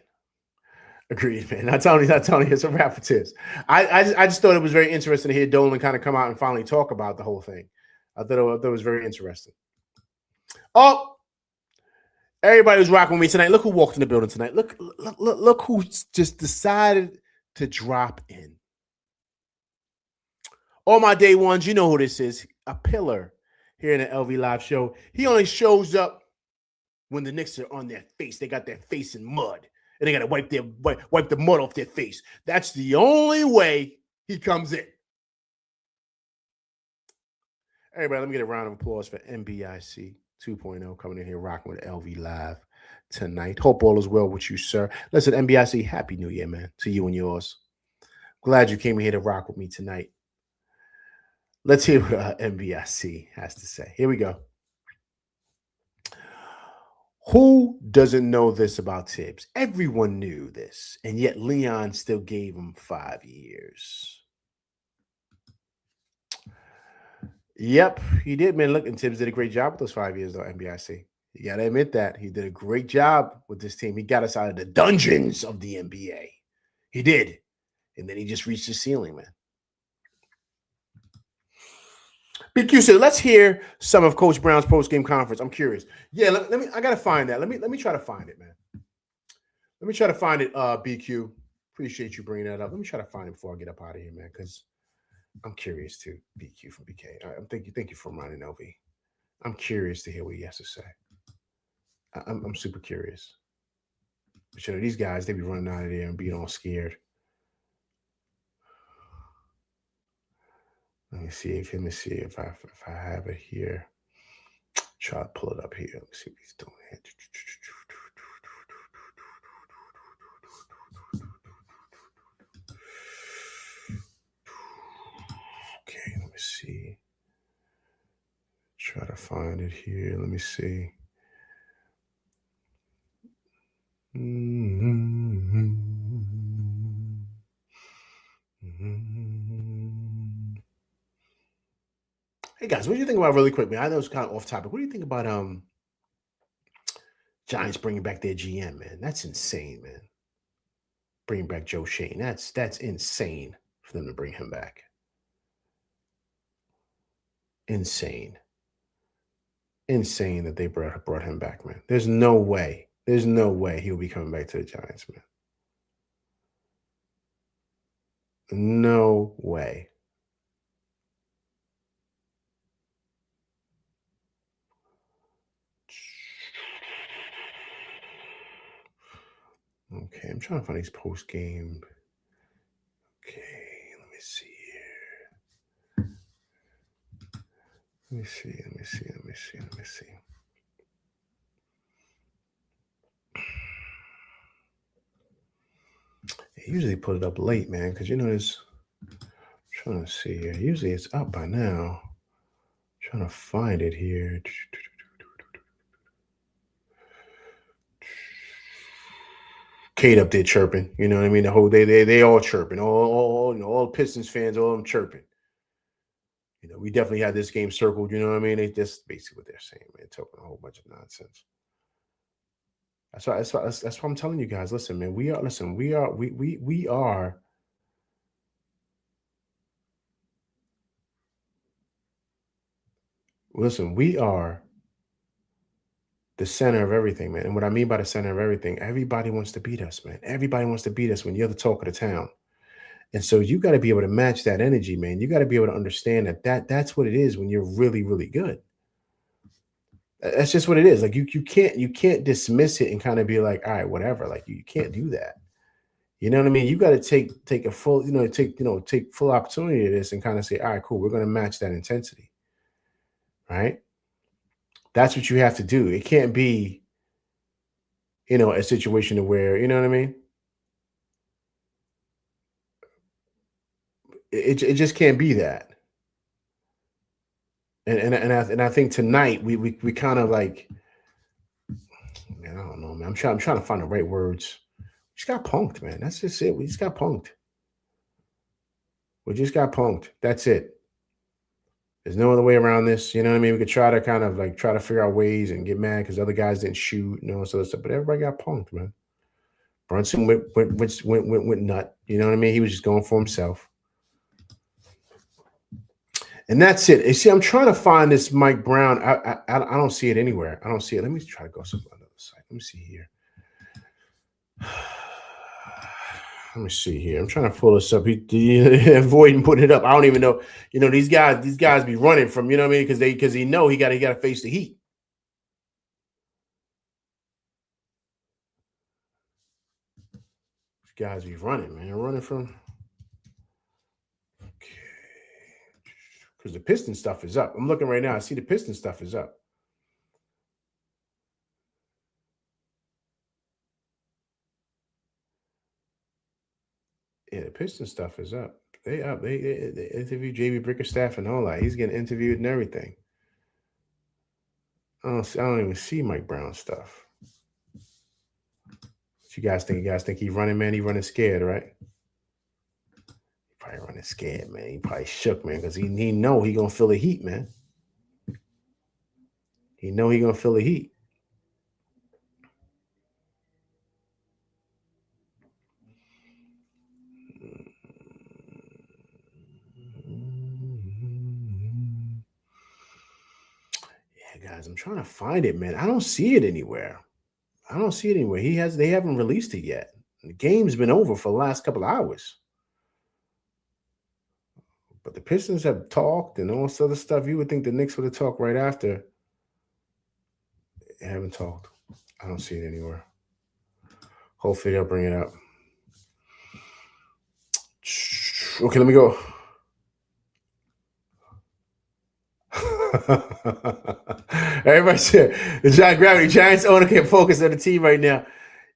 Agreed, man. Not Tony. It's a wrap for Tibbs. I just thought it was very interesting to hear Dolan kind of come out and finally talk about the whole thing. I thought it was very interesting. Oh, everybody who's rocking with me tonight. Look who walked in the building tonight. Look who just decided to drop in. All my day ones, you know who this is. A pillar here in the LV Live show. He only shows up when the Knicks are on their face. They got their face in mud. And they got to wipe the mud off their face. That's the only way he comes in. Everybody, let me get a round of applause for NBIC 2.0 coming in here rocking with LV Live tonight. Hope all is well with you, sir. Listen, NBIC, Happy New Year, man, to you and yours. Glad you came here to rock with me tonight. Let's hear what NBIC has to say. Here we go. Who doesn't know this about Tibbs? Everyone knew this, and yet Leon still gave him 5 years. Yep, he did, man. Look, and Tibbs did a great job with those 5 years, though, NBIC. You got to admit that. He did a great job with this team. He got us out of the dungeons of the NBA. He did. And then he just reached the ceiling, man. BQ said, let's hear some of Coach Brown's post-game conference. I'm curious. Yeah, let me. I gotta find that. Let me try to find it, man. Let me try to find it, BQ. Appreciate you bringing that up. Let me try to find it before I get up out of here, man, because I'm curious too. BQ from BK. Thank you for reminding LV. I'm curious to hear what he has to say. I'm super curious. But, you know, these guys, they be running out of there and being all scared. Let me see if I have it here. Try to pull it up here. Let me see what he's doing here. Okay, let me see. Try to find it here. Let me see. Hey guys, what do you think about really quick, man? I know it's kind of off topic. What do you think about Giants bringing back their GM, man? That's insane, man. Bringing back Joe Shane. That's insane for them to bring him back. Insane. Insane that they brought him back, man. There's no way. There's no way he'll be coming back to the Giants, man. No way. Okay, I'm trying to find his post game. Okay, let me see here. Let me see. I usually put it up late, man, because you know this. I'm trying to see here. Usually it's up by now. I'm trying to find it here. Kate up there chirping, you know what I mean? The whole day they all chirping, all Pistons fans, all of them chirping. You know, we definitely had this game circled. You know what I mean? That's basically what they're saying, man. Talking a whole bunch of nonsense. That's why I'm telling you guys. Listen, man. We are. Listen. We are. Listen. We are the center of everything, man. And what I mean by the center of everything, everybody wants to beat us, man. Everybody wants to beat us when you're the talk of the town. And so you got to be able to match that energy, man. You got to be able to understand that's what it is when you're really, really good. That's just what it is. Like you can't dismiss it and kind of be like, all right, whatever. Like you can't do that. You know what I mean? You got to take a full, take full opportunity of this and kind of say, all right, cool. We're going to match that intensity, right? That's what you have to do. It can't be, a situation where, you know what I mean? It just can't be that. And I think tonight we kind of like, man, I don't know, man. I'm trying to find the right words. We just got punked, man. That's just it. We just got punked. We just got punked. That's it. There's no other way around this. You know what I mean? We could try to kind of like try to figure out ways and get mad because other guys didn't shoot, so stuff. But everybody got punked, man. Brunson went nut. You know what I mean? He was just going for himself. And that's it. You see, I'm trying to find this Mike Brown. I don't see it anywhere. I don't see it. Let me try to go to another site. Let me see here. Let me see here. I'm trying to pull this up. He avoiding putting it up. I don't even know. These guys be running from, you know what I mean? Because he know he got to face the heat. These guys be running, man. Running from. Okay. Because the Piston stuff is up. I'm looking right now. I see the Piston stuff is up. Yeah, the Piston stuff is up. They up. They interviewed JB Bickerstaff and all that. He's getting interviewed and everything. I don't even see Mike Brown stuff. What you guys think? You guys think he's running, man? He running scared, right? He probably running scared, man. He probably shook, man, because he know he gonna feel the heat, man. He know he gonna feel the heat. guys. I'm trying to find it, man. I don't see it anywhere. They haven't released it yet. The game's been over for the last couple of hours. But the Pistons have talked and all this other stuff. You would think the Knicks would have talked right after. They haven't talked. I don't see it anywhere. Hopefully they'll bring it up. Okay, let me go. Everybody said the Giants owner can't focus on the team right now.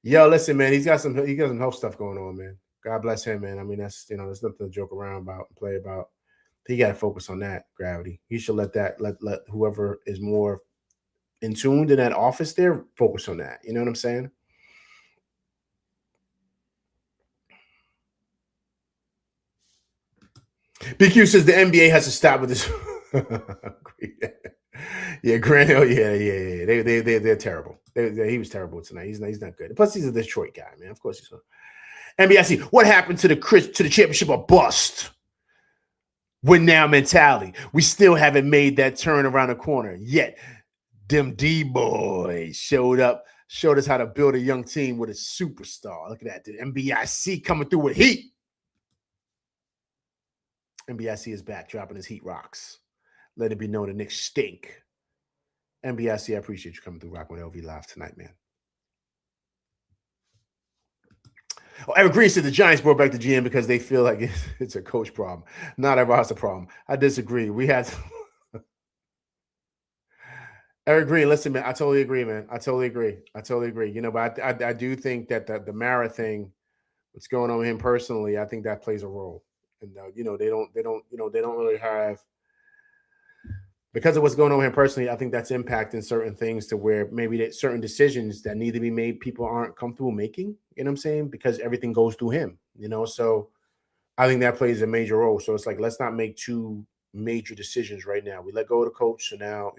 Yo, listen, man, he got some health stuff going on, man. God bless him, man. I mean, that's there's nothing to joke around about and play about. He got to focus on that, Gravity. He should let whoever is more in tune in that office there focus on that. You know what I'm saying? BQ says the NBA has to stop with this. Yeah, Grant Hill. Yeah. They're terrible. He was terrible tonight. He's not good. Plus, he's a Detroit guy, man. Of course he's not. NBC. What happened to the championship or bust? Win now mentality. We still haven't made that turn around the corner yet. Them D boys showed us how to build a young team with a superstar. Look at that. The NBIC coming through with heat. NBIC is back, dropping his heat rocks. Let it be known the Knicks stink. NBIC, I appreciate you coming through Rock with LV Live tonight, man. Oh, Eric Green said the Giants brought back the GM because they feel like it's a coach problem, not a roster problem. I disagree. We had Eric Green, listen, man, I totally agree, man. I totally agree. You know, but I do think that the Mara thing, what's going on with him personally, I think that plays a role. And they don't really have, because of what's going on with him personally, I think that's impacting certain things to where maybe that certain decisions that need to be made, people aren't comfortable making, you know what I'm saying? Because everything goes through him, so I think that plays a major role. So it's like, let's not make two major decisions right now. We let go of the coach. So now,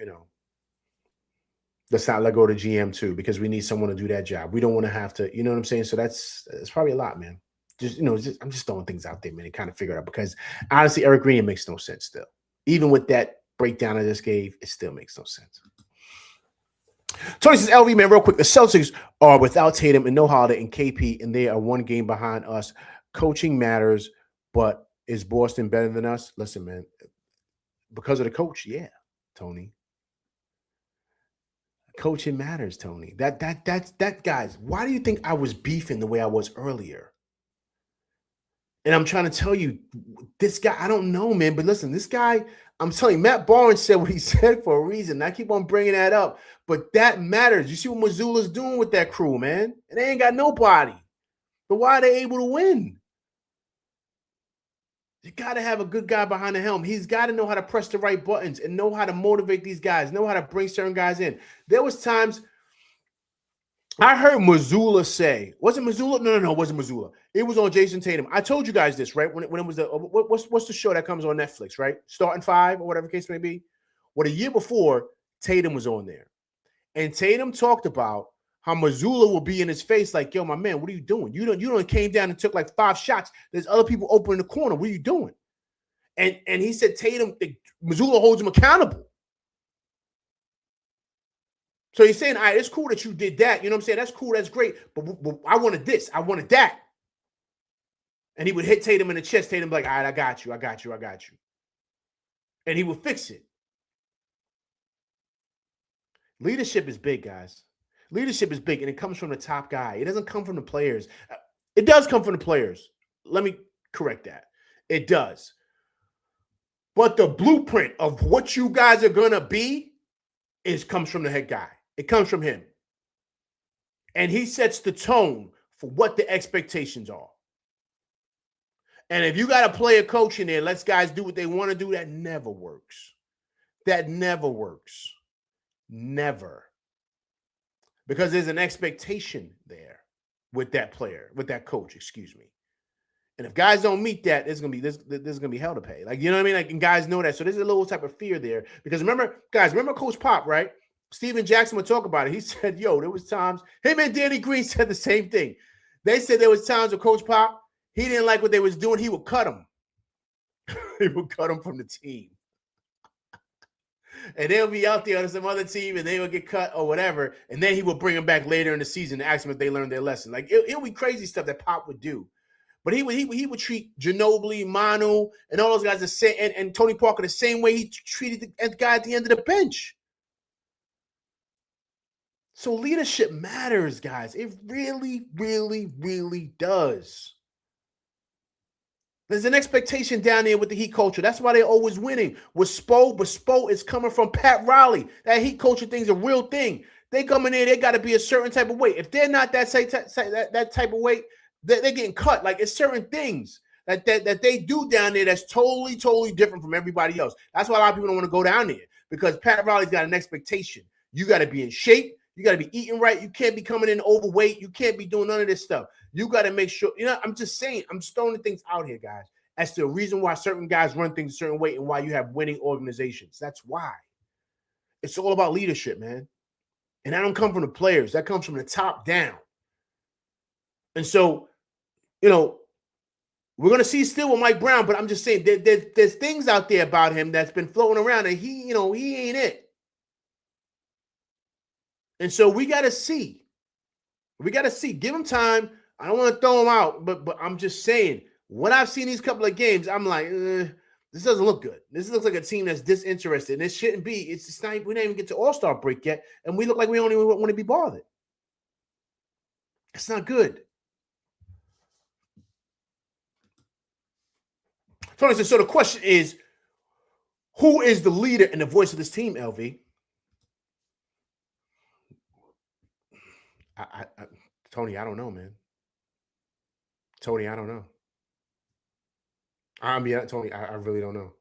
let's not let go of the GM too, because we need someone to do that job. We don't want to have to, you know what I'm saying? So that's probably a lot, man. I'm just throwing things out there, man, and kind of figure it out, because honestly, Eric Green, it makes no sense still. Even with that breakdown I just gave, it still makes no sense. Tony says, LV, man, real quick, the Celtics are without Tatum and no Holiday and KP, and they are one game behind us. Coaching matters, but is Boston better than us? Listen, man, because of the coach, yeah, Tony. Coaching matters, Tony. That guys, why do you think I was beefing the way I was earlier? And I'm trying to tell you, this guy, I don't know, man, but listen, this guy, I'm telling you, Matt Barnes said what he said for a reason. I keep on bringing that up, but that matters. You see what Missoula's doing with that crew, man? And they ain't got nobody. But why are they able to win? You got to have a good guy behind the helm. He's got to know how to press the right buttons and know how to motivate these guys, know how to bring certain guys in. There was times I heard Missoula say, was it Missoula? No, it wasn't Missoula. It was on Jason Tatum. I told you guys this, right? When it was what's the show that comes on Netflix, right? Starting Five or whatever the case may be. Well, the year before, Tatum was on there. And Tatum talked about how Missoula will be in his face like, yo, my man, what are you doing? You don't came down and took like 5 shots. There's other people open in the corner. What are you doing? And he said Missoula holds him accountable. So he's saying, all right, it's cool that you did that. You know what I'm saying? That's cool. That's great. But I wanted this. I wanted that. And he would hit Tatum in the chest. Tatum would be like, all right, I got you. And he would fix it. Leadership is big, guys. Leadership is big, and it comes from the top guy. It doesn't come from the players. It does come from the players. Let me correct that. It does. But the blueprint of what you guys are going to be comes from the head guy. It comes from him. And he sets the tone for what the expectations are. And if you got a player coach in there, lets guys do what they want to do, that never works. That never works. Never. Because there's an expectation there with that player, with that coach, excuse me. And if guys don't meet that, there's gonna be hell to pay. Like, you know what I mean? Like, and guys know that. So there's a little type of fear there. Because remember Coach Pop, right? Steven Jackson would talk about it. He said, yo, there was times, him and Danny Green said the same thing. They said there was times with Coach Pop, he didn't like what they was doing. He would cut them. He would cut them from the team. and they'll be out there on some other team, and they will get cut or whatever, and then he will bring them back later in the season to ask them if they learned their lesson. Like it'll be crazy stuff that Pop would do. But he would treat Ginobili, Manu, and all those guys the same, and Tony Parker the same way he treated the guy at the end of the bench. So leadership matters, guys. It really, really, really does. There's an expectation down there with the Heat culture. That's why they're always winning. With Spo, but Spo is coming from Pat Riley. That Heat culture thing's a real thing. They come in there, they got to be a certain type of weight. If they're not that type of weight, they're getting cut. Like it's certain things that they do down there that's totally, totally different from everybody else. That's why a lot of people don't want to go down there, because Pat Riley's got an expectation. You got to be in shape. You got to be eating right. You can't be coming in overweight. You can't be doing none of this stuff. You got to make sure, I'm just saying, I'm just throwing things out here, guys, as to the reason why certain guys run things a certain way and why you have winning organizations. That's why. It's all about leadership, man. And that don't come from the players. That comes from the top down. And so, we're going to see still with Mike Brown, but I'm just saying there's things out there about him that's been floating around, and he ain't it. And so we got to see. We got to see. Give him time. I don't want to throw him out, but I'm just saying, when I've seen these couple of games, I'm like, this doesn't look good. This looks like a team that's disinterested. And it shouldn't be. It's not. We didn't even get to All-Star break yet, and we look like we don't even want to be bothered. It's not good. Tony says, so the question is, who is the leader and the voice of this team, LV? Tony, I don't know, man. Tony, I don't know. Tony, I really don't know.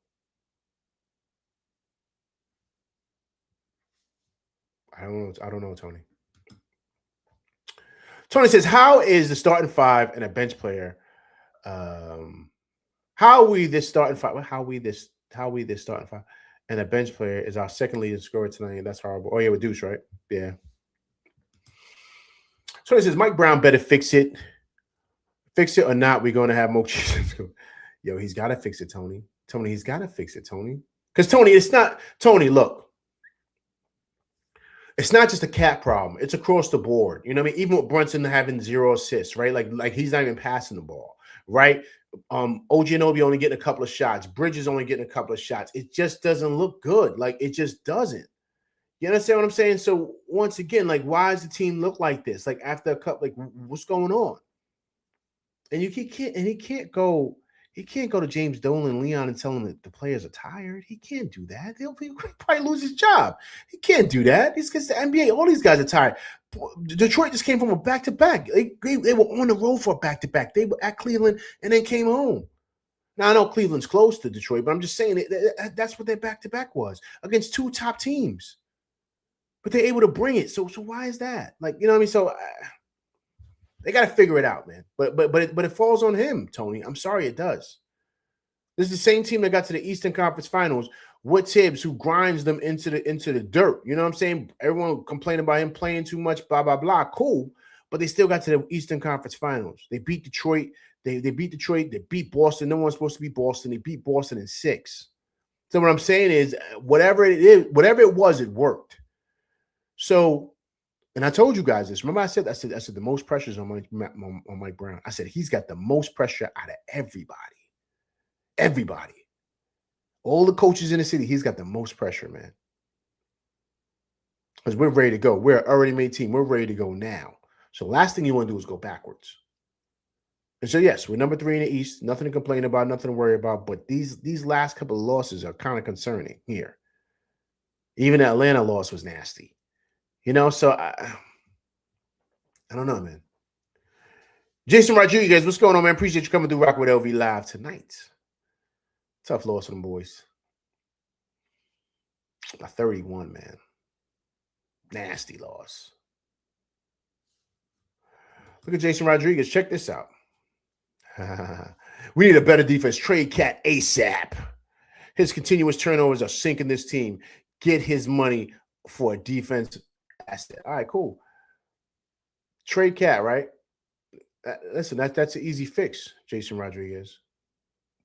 I don't know, Tony. Tony says, how is the starting five and a bench player? How we this starting five and a bench player is our second leading scorer tonight. That's horrible. Oh yeah, with Deuce, right? Yeah. So he says Mike Brown better fix it. Fix it or not, we're going to have Mo. Yo, he's got to fix it, Tony. Tony, he's got to fix it, Tony. Because Tony, it's not Tony. Look, it's not just a cat problem. It's across the board. You know what I mean? Even with Brunson having 0 assists, right? Like he's not even passing the ball, right? OG Anunoby only getting a couple of shots. Bridges only getting a couple of shots. It just doesn't look good. Like it just doesn't. You understand what I'm saying? So once again, like, why does the team look like this? Like after a couple, like what's going on? And he can't go to James Dolan and Leon and tell him that the players are tired. He can't do that. He'll probably lose his job. He can't do that. He's because the NBA, all these guys are tired. Detroit just came from a back-to-back. They were on the road for a back-to-back. They were at Cleveland and then came home. Now, I know Cleveland's close to Detroit, but I'm just saying that's what their back-to-back was, against 2 top teams. But they're able to bring it. So why is that? Like, you know what I mean? So they got to figure it out, man. But it falls on him, Tony. I'm sorry, it does. This is the same team that got to the Eastern Conference Finals with Tibbs, who grinds them into the dirt. You know what I'm saying? Everyone complained about him playing too much, blah, blah, blah. Cool. But they still got to the Eastern Conference Finals. They beat Detroit. They beat Detroit. They beat Boston. No one's supposed to beat Boston. They beat Boston in 6. So what I'm saying is, whatever it was, it worked. So, and I told you guys this. Remember I said the most pressure is on Mike Brown. I said he's got the most pressure out of everybody. Everybody. All the coaches in the city, he's got the most pressure, man. Because we're ready to go. We're an already made team. We're ready to go now. So last thing you want to do is go backwards. And so, yes, we're number 3 in the East. Nothing to complain about, nothing to worry about. But these last couple of losses are kind of concerning here. Even the Atlanta loss was nasty. You know, so I don't know, man. Jason Rodriguez, what's going on, man? Appreciate you coming through Rock with LV Live tonight. Tough loss for them boys. By 31, man. Nasty loss. Look at Jason Rodriguez. Check this out. We need a better defense. Trade Cat ASAP. His continuous turnovers are sinking this team. Get his money for a defense asset. All right, cool. Trade Cat, right? Listen, that's an easy fix, Jason Rodriguez.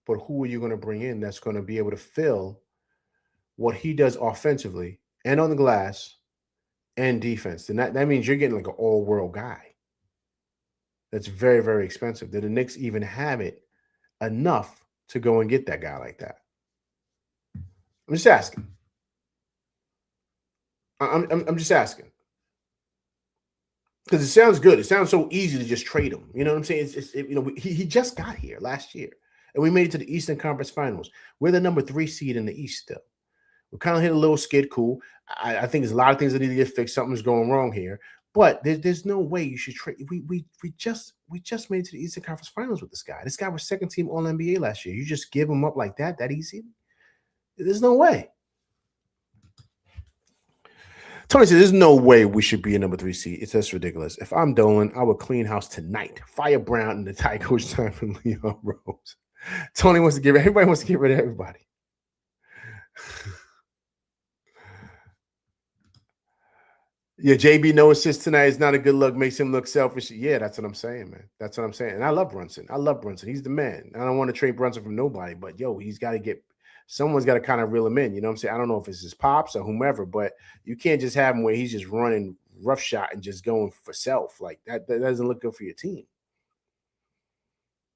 But who are you going to bring in that's going to be able to fill what he does offensively and on the glass and defense, then that means you're getting like an all-world guy. That's very, very expensive. Did the Knicks even have it enough to go and get that guy like that? I'm just asking. I'm just asking. Because it sounds good. It sounds so easy to just trade him. You know what I'm saying? He just got here last year, and we made it to the Eastern Conference Finals. We're the number 3 seed in the East still. We kind of hit a little skid. Cool. I think there's a lot of things that need to get fixed. Something's going wrong here. But there's no way you should trade. We just made it to the Eastern Conference Finals with this guy. This guy was second team All NBA last year. You just give him up like that easy? There's no way. Tony said, "There's no way we should be a number 3 seed. It's just ridiculous. If I'm Dolan, I would clean house tonight. Fire Brown and the tight coach time for Leon Rose." Tony wants to get rid. Everybody wants to get rid of everybody. Yeah, JB no assist tonight is not a good look. Makes him look selfish. Yeah, that's what I'm saying, man. That's what I'm saying. And I love Brunson. He's the man. I don't want to trade Brunson from nobody, but he's got to get. Someone's got to kind of reel him in. You know what I'm saying? I don't know if it's his pops or whomever, but you can't just have him where he's just running roughshod and just going for self. Like that doesn't look good for your team.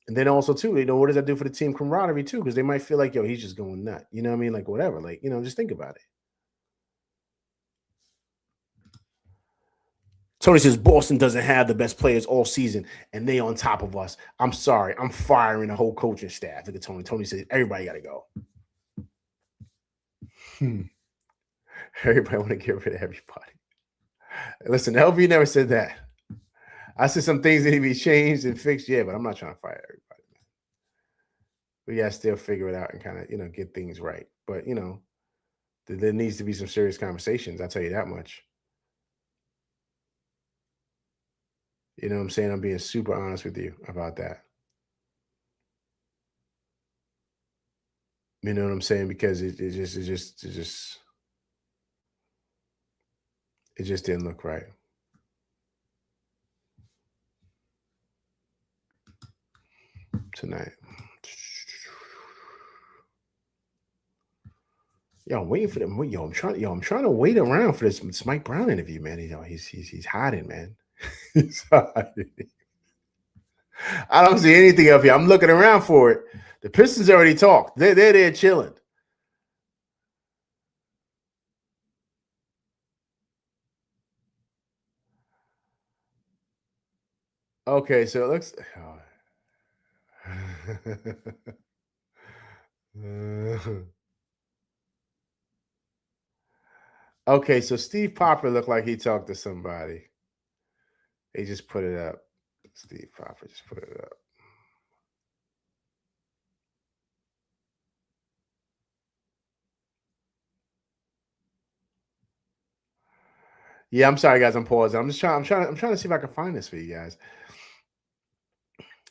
And then also, too, what does that do for the team camaraderie, too? Because they might feel like, he's just going nuts. You know what I mean? Like, whatever. Like, just think about it. Tony says, Boston doesn't have the best players all season, and they on top of us. I'm sorry. I'm firing the whole coaching staff. Look at Tony. Tony says, everybody got to go. Everybody want to get rid of everybody. Listen, LV never said that. I said some things that need to be changed and fixed. Yeah, but I'm not trying to fire everybody, man. We got to still figure it out and kind of, get things right. But, there needs to be some serious conversations. I'll tell you that much. You know what I'm saying? I'm being super honest with you about that. You know what I'm saying? Because it just didn't look right. Tonight. I'm waiting for them. I'm trying to wait around for this Mike Brown interview, man. He's hiding, man. He's hiding. I don't see anything up here. I'm looking around for it. The Pistons already talked. They're there chilling. Okay, so it looks. Okay, so Steve Popper looked like he talked to somebody. He just put it up. Steve Popper just put it up. Yeah, I'm sorry, guys. I'm pausing. I'm trying to see if I can find this for you guys.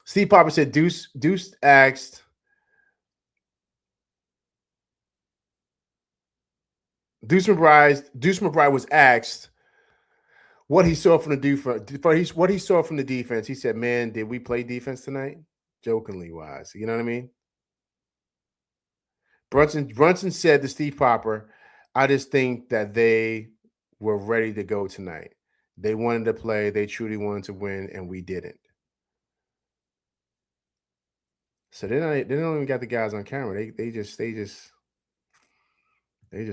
Steve Popper said Deuce asked. Deuce McBride was asked what he saw from the defense. What he saw from the defense. He said, "Man, did we play defense tonight?" Jokingly wise. You know what I mean? Brunson said to Steve Popper, "I just think that they were ready to go tonight. They wanted to play. They truly wanted to win, and we didn't." So they don't even got the guys on camera. They just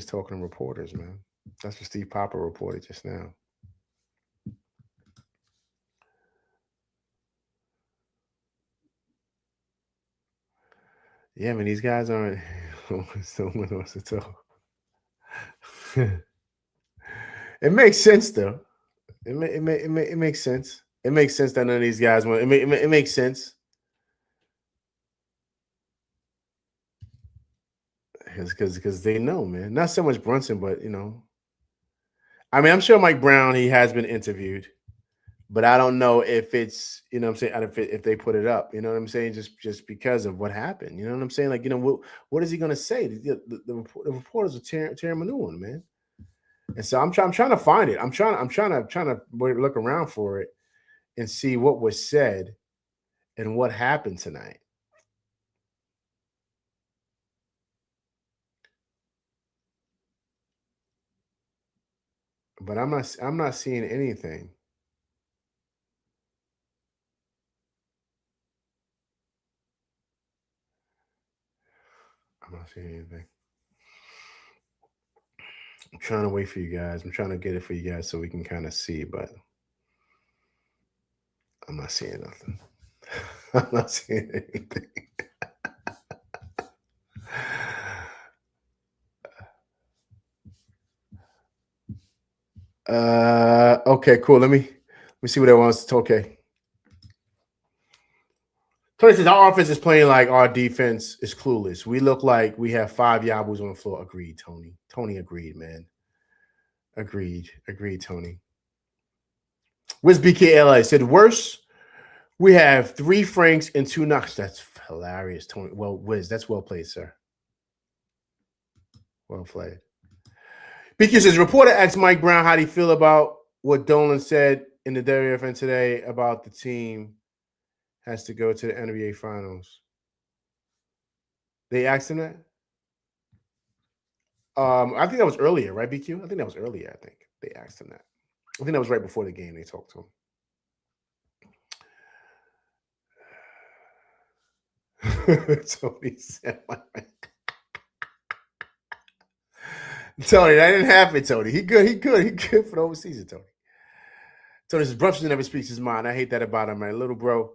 talking to reporters, man. That's what Steve Popper reported just now. Yeah, I mean, these guys aren't. Someone wants to talk. It makes sense, though. It makes sense. It makes sense that none of these guys want. It makes sense. Because they know, man. Not so much Brunson, but I mean, I'm sure Mike Brown, he has been interviewed, but I don't know if it's, what I'm saying, if they put it up, you know what I'm saying, just because of what happened, you know what I'm saying, like, what is he going to say? The reporters are tearing a new one, man. And so I'm trying to find it. I'm trying to look around for it and see what was said and what happened tonight. But I'm not seeing anything. I'm not seeing anything. I'm trying to wait for you guys. I'm trying to get it for you guys so we can kind of see, but I'm not seeing nothing. I'm not seeing anything. Okay, cool. Let me see what everyone's okay. Tony says our offense is playing like our defense is clueless. We look like we have 5 yaboos on the floor. Agreed, Tony. Tony agreed, man. Agreed, Tony. Where's BKLA? Said worse. We have 3 Franks and 2 Knocks. That's hilarious, Tony. Well, Wiz, that's well played, sir. Well played. BQ says reporter asked Mike Brown how do you feel about what Dolan said in the Dairy event today about the team has to go to the NBA Finals. They asked him that. I think that was earlier, right, BQ? I think that was earlier. I think they asked him that. I think that was right before the game. They talked to him. Tony said, Tony, that didn't happen, Tony. He good for the whole season, Tony. Tony says, Brunson never speaks his mind. I hate that about him, man. Little bro,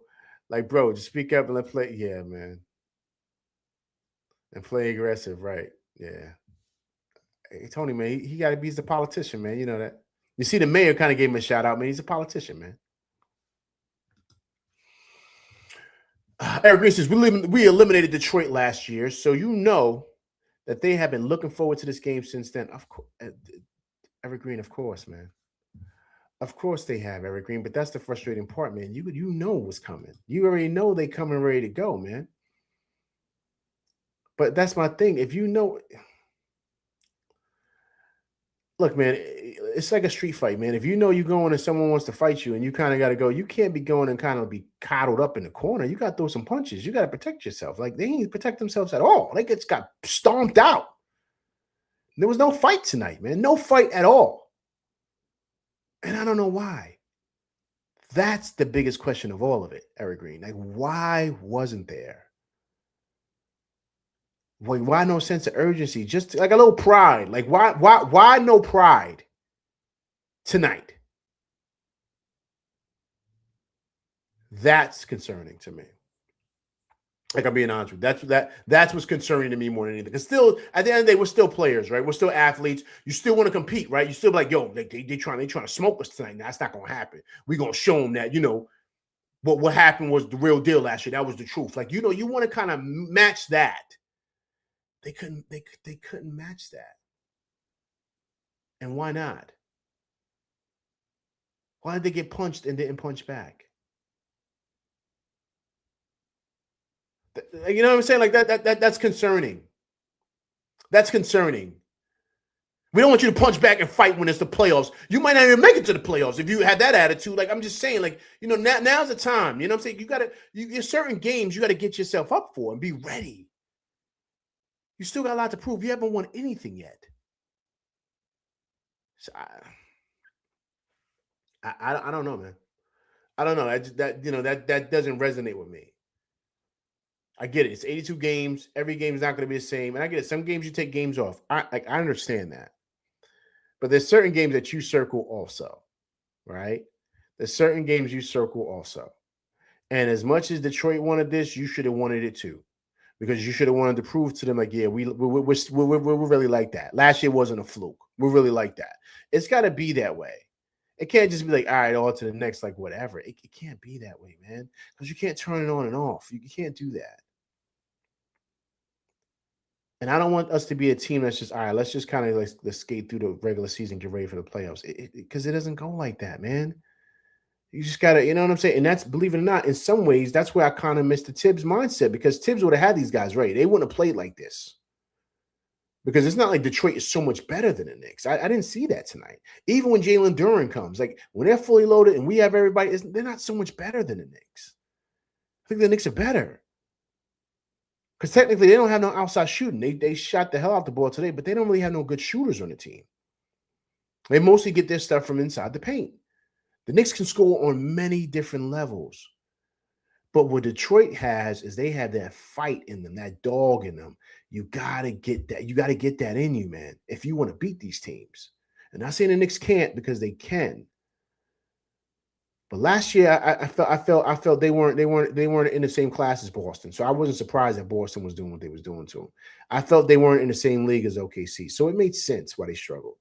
like, bro, just speak up and let's play. Yeah, man. And play aggressive, right? Yeah. Hey, Tony, man, he got to be the politician, man. You know that. You see, the mayor kind of gave him a shout out, man. He's a politician, man. Eric Green says, we eliminated Detroit last year, so you know that they have been looking forward to this game since then. Of course, Eric Green, of course, man. Of course they have, Eric Green, but that's the frustrating part, man. You know what's coming. You already know they coming ready to go, man. But that's my thing. If you know, look, man, it's like a street fight, man. If you know you're going and someone wants to fight you and you kind of got to go, you can't be going and kind of be coddled up in the corner. You got to throw some punches. You got to protect yourself. Like they ain't protect themselves at all. They just got stomped out. There was no fight tonight, man. No fight at all. And I don't know why. That's the biggest question of all of it, Eric Green. Like, why wasn't there? Why no sense of urgency? Just like a little pride. Like, why no pride tonight? That's concerning to me. Like, I'm being honest with you. That's what's concerning to me more than anything. Because still, at the end of the day, we're still players, right? We're still athletes. You still want to compete, right? You still be like, yo, they trying to smoke us tonight. Now, that's not going to happen. We're going to show them that, what happened was the real deal last year. That was the truth. Like, you want to kind of match that. They couldn't match that. And why not? Why did they get punched and didn't punch back? You know what I'm saying? Like that's concerning. That's concerning. We don't want you to punch back and fight when it's the playoffs. You might not even make it to the playoffs if you had that attitude. Like, I'm just saying, like, now's the time. You know what I'm saying? There's certain games you got to get yourself up for and be ready. You still got a lot to prove. You haven't won anything yet. So I don't know, man. I don't know. That doesn't resonate with me. I get it. It's 82 games. Every game is not going to be the same. And I get it. Some games you take games off. I understand that. But there's certain games that you circle also, right? There's certain games you circle also. And as much as Detroit wanted this, you should have wanted it too. Because you should have wanted to prove to them, like, yeah, we're really like that. Last year wasn't a fluke. We're really like that. It's got to be that way. It can't just be like, all right, on to the next, like, whatever. It can't be that way, man. Because you can't turn it on and off. You can't do that. And I don't want us to be a team that's just, all right, let's just kind of let's skate through the regular season, get ready for the playoffs. Because it doesn't go like that, man. You just got to, you know what I'm saying? And that's, believe it or not, in some ways, that's where I kind of miss the Tibbs mindset, because Tibbs would have had these guys ready. They wouldn't have played like this. Because it's not like Detroit is so much better than the Knicks. I didn't see that tonight. Even when Jalen Duren comes, like when they're fully loaded and we have everybody, they're not so much better than the Knicks. I think the Knicks are better. Because technically, they don't have no outside shooting. They shot the hell out the ball today, but they don't really have no good shooters on the team. They mostly get their stuff from inside the paint. The Knicks can score on many different levels. But what Detroit has is they have that fight in them, that dog in them. You got to get that. You got to get that in you, man, if you want to beat these teams. And not saying the Knicks can't, because they can. But last year, I felt they weren't in the same class as Boston. So I wasn't surprised that Boston was doing what they was doing to them. I felt they weren't in the same league as OKC. So it made sense why they struggled.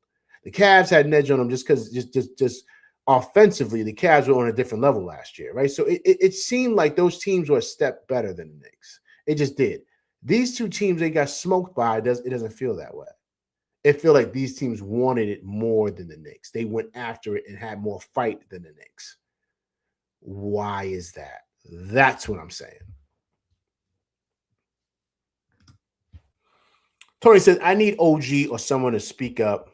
The Cavs had an edge on them just because just offensively, the Cavs were on a different level last year, right? So it seemed like those teams were a step better than the Knicks. It just did. These two teams they got smoked by, it doesn't feel that way. It feel like these teams wanted it more than the Knicks. They went after it and had more fight than the Knicks. Why is that? That's what I'm saying. Tony says, I need OG or someone to speak up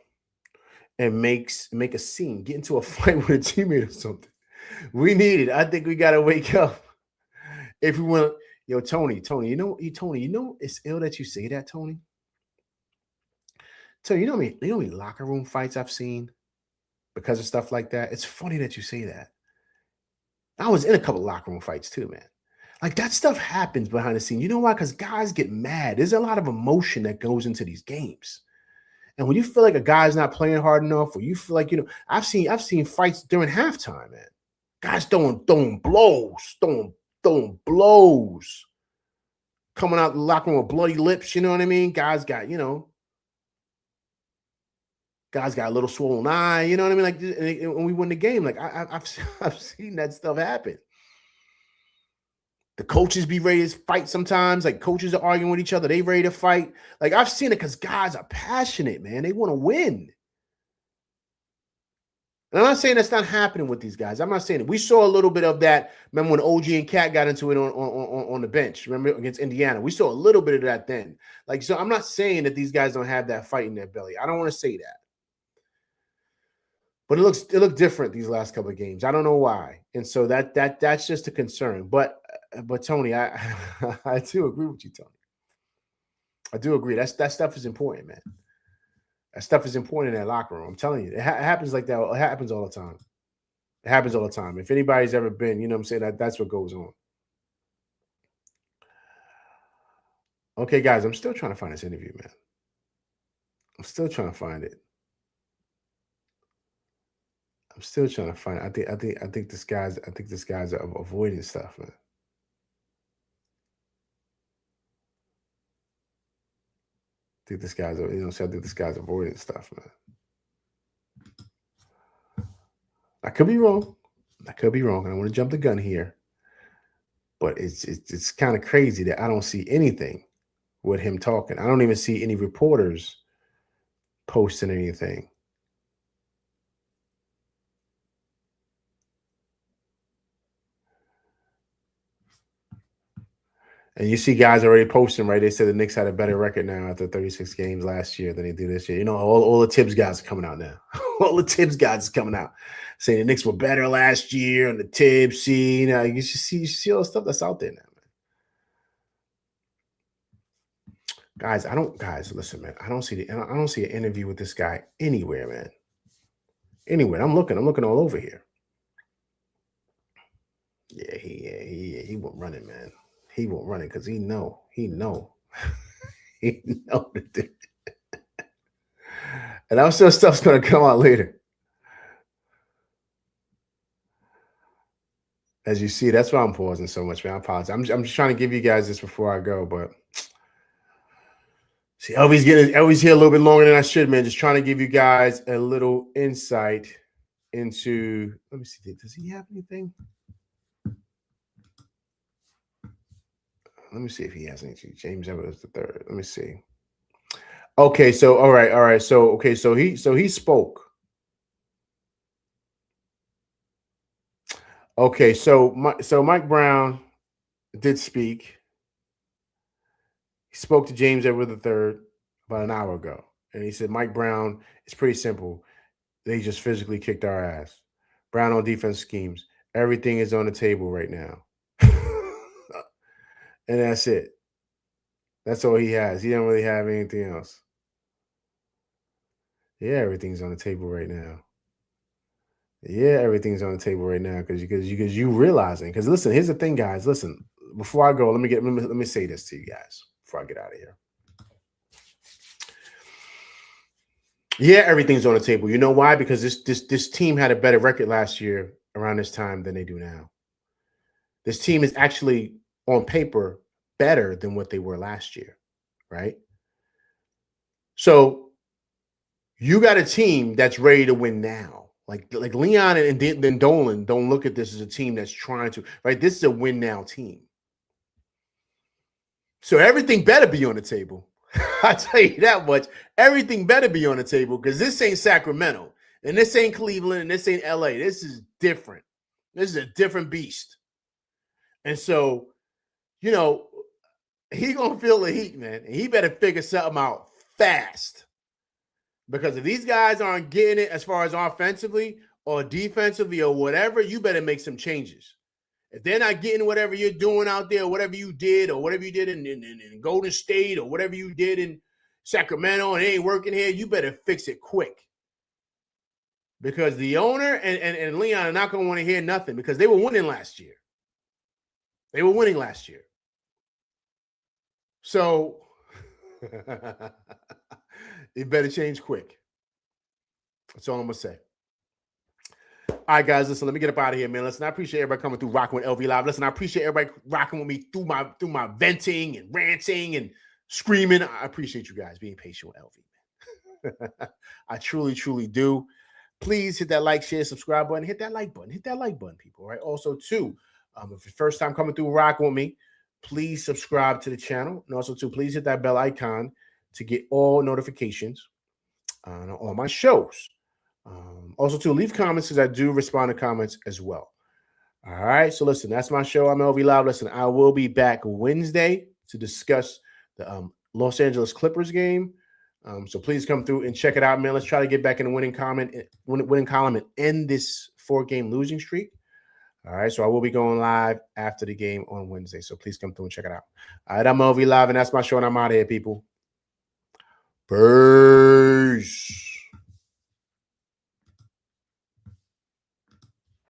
and make a scene, get into a fight with a teammate or something. We need it. I think we got to wake up. If we want, Tony, you know, it's ill that you say that, Tony. Tony, you know how many locker room fights I've seen because of stuff like that? It's funny that you say that. I was in a couple locker room fights too, man. Like that stuff happens behind the scene. You know why? Because guys get mad. There's a lot of emotion that goes into these games. And when you feel like a guy's not playing hard enough, or you feel like, I've seen fights during halftime, man. Guys throwing blows, coming out the locker room with bloody lips. You know what I mean? Guys got a little swollen eye. You know what I mean? Like when we win the game, like I've seen that stuff happen. The coaches be ready to fight sometimes. Like coaches are arguing with each other. They ready to fight. Like I've seen it because guys are passionate, man. They want to win. And I'm not saying that's not happening with these guys. I'm not saying it. We saw a little bit of that. Remember when OG and Cat got into it on the bench? Remember against Indiana? We saw a little bit of that then. Like, so I'm not saying that these guys don't have that fight in their belly. I don't want to say that. But it looked different these last couple of games. I don't know why. And so that's just a concern. But Tony, I do agree with you, Tony. I do agree. That stuff is important, man. That stuff is important in that locker room. I'm telling you, it happens like that. It happens all the time. It happens all the time. If anybody's ever been, you know what I'm saying, that's what goes on. Okay, guys, I'm still trying to find this interview, man. I'm still trying to find it. I'm still trying to find it. I think this guy's avoiding stuff, man. I think this guy's avoiding stuff, man. I could be wrong. I don't want to jump the gun here. But it's kind of crazy that I don't see anything with him talking. I don't even see any reporters posting anything. And you see guys already posting, right? They said the Knicks had a better record now after 36 games last year than they did this year. You know, all the Tibbs guys are coming out now. All the Tibbs guys are coming out saying the Knicks were better last year on the Tibbs scene. You see all the stuff that's out there now, man. Guys, listen, man. I don't see an interview with this guy anywhere, man. Anywhere. I'm looking all over here. Yeah, he won't run it, man. He won't run it because he know. he know that. And I'm sure stuff's gonna come out later. As you see, that's why I'm pausing so much, man. I apologize. I'm just trying to give you guys this before I go, but see, Elvy's here a little bit longer than I should, man. Just trying to give you guys a little insight into. Let me see. Does he have anything? Let me see if he has anything. James Evans the third. Let me see. Okay, so all right. So he spoke. Okay, so Mike Brown did speak. He spoke to James Edward III about an hour ago, and he said, Mike Brown, it's pretty simple. They just physically kicked our ass. Brown on defense schemes. Everything is on the table right now. And that's it. That's all he has. He don't really have anything else. Yeah, everything's on the table right now. Yeah, everything's on the table right now because you realizing. Because listen, here's the thing, guys. Listen, before I go, let me say this to you guys before I get out of here. Yeah, everything's on the table. You know why? Because this team had a better record last year around this time than they do now. This team is actually on paper better than what they were last year, right? So you got a team that's ready to win now. Like Leon and then Dolan don't look at this as a team that's trying to, right? This is a win now team. So everything better be on the table. I tell you that much. Everything better be on the table because this ain't Sacramento and this ain't Cleveland and this ain't LA. This is different. This is a different beast. And so, you know, he gonna feel the heat, man. And he better figure something out fast. Because if these guys aren't getting it as far as offensively or defensively or whatever, you better make some changes. If they're not getting whatever you're doing out there, whatever you did in Golden State or whatever you did in Sacramento and it ain't working here, you better fix it quick. Because the owner and Leon are not going to want to hear nothing because they were winning last year. They were winning last year. So it better change quick. That's all I'm going to say. All right, guys, listen, let me get up out of here, man. Listen, I appreciate everybody coming through rocking with LV Live. Listen, I appreciate everybody rocking with me through my venting and ranting and screaming. I appreciate you guys being patient with LV, man. I truly, truly do. Please hit that like, share, subscribe button. Hit that like button. Hit that like button, people, all right? Also, too, if it's first time coming through rocking with me, please subscribe to the channel. And also, too, please hit that bell icon to get all notifications on all my shows. Also, too, leave comments because I do respond to comments as well. All right. So, listen, that's my show. I'm LV Live. Listen, I will be back Wednesday to discuss the Los Angeles Clippers game. So please come through and check it out, man. Let's try to get back in the winning column and end this 4-game losing streak. All right. So I will be going live after the game on Wednesday. So please come through and check it out. All right. I'm LV Live, and that's my show, and I'm out of here, people. Peace.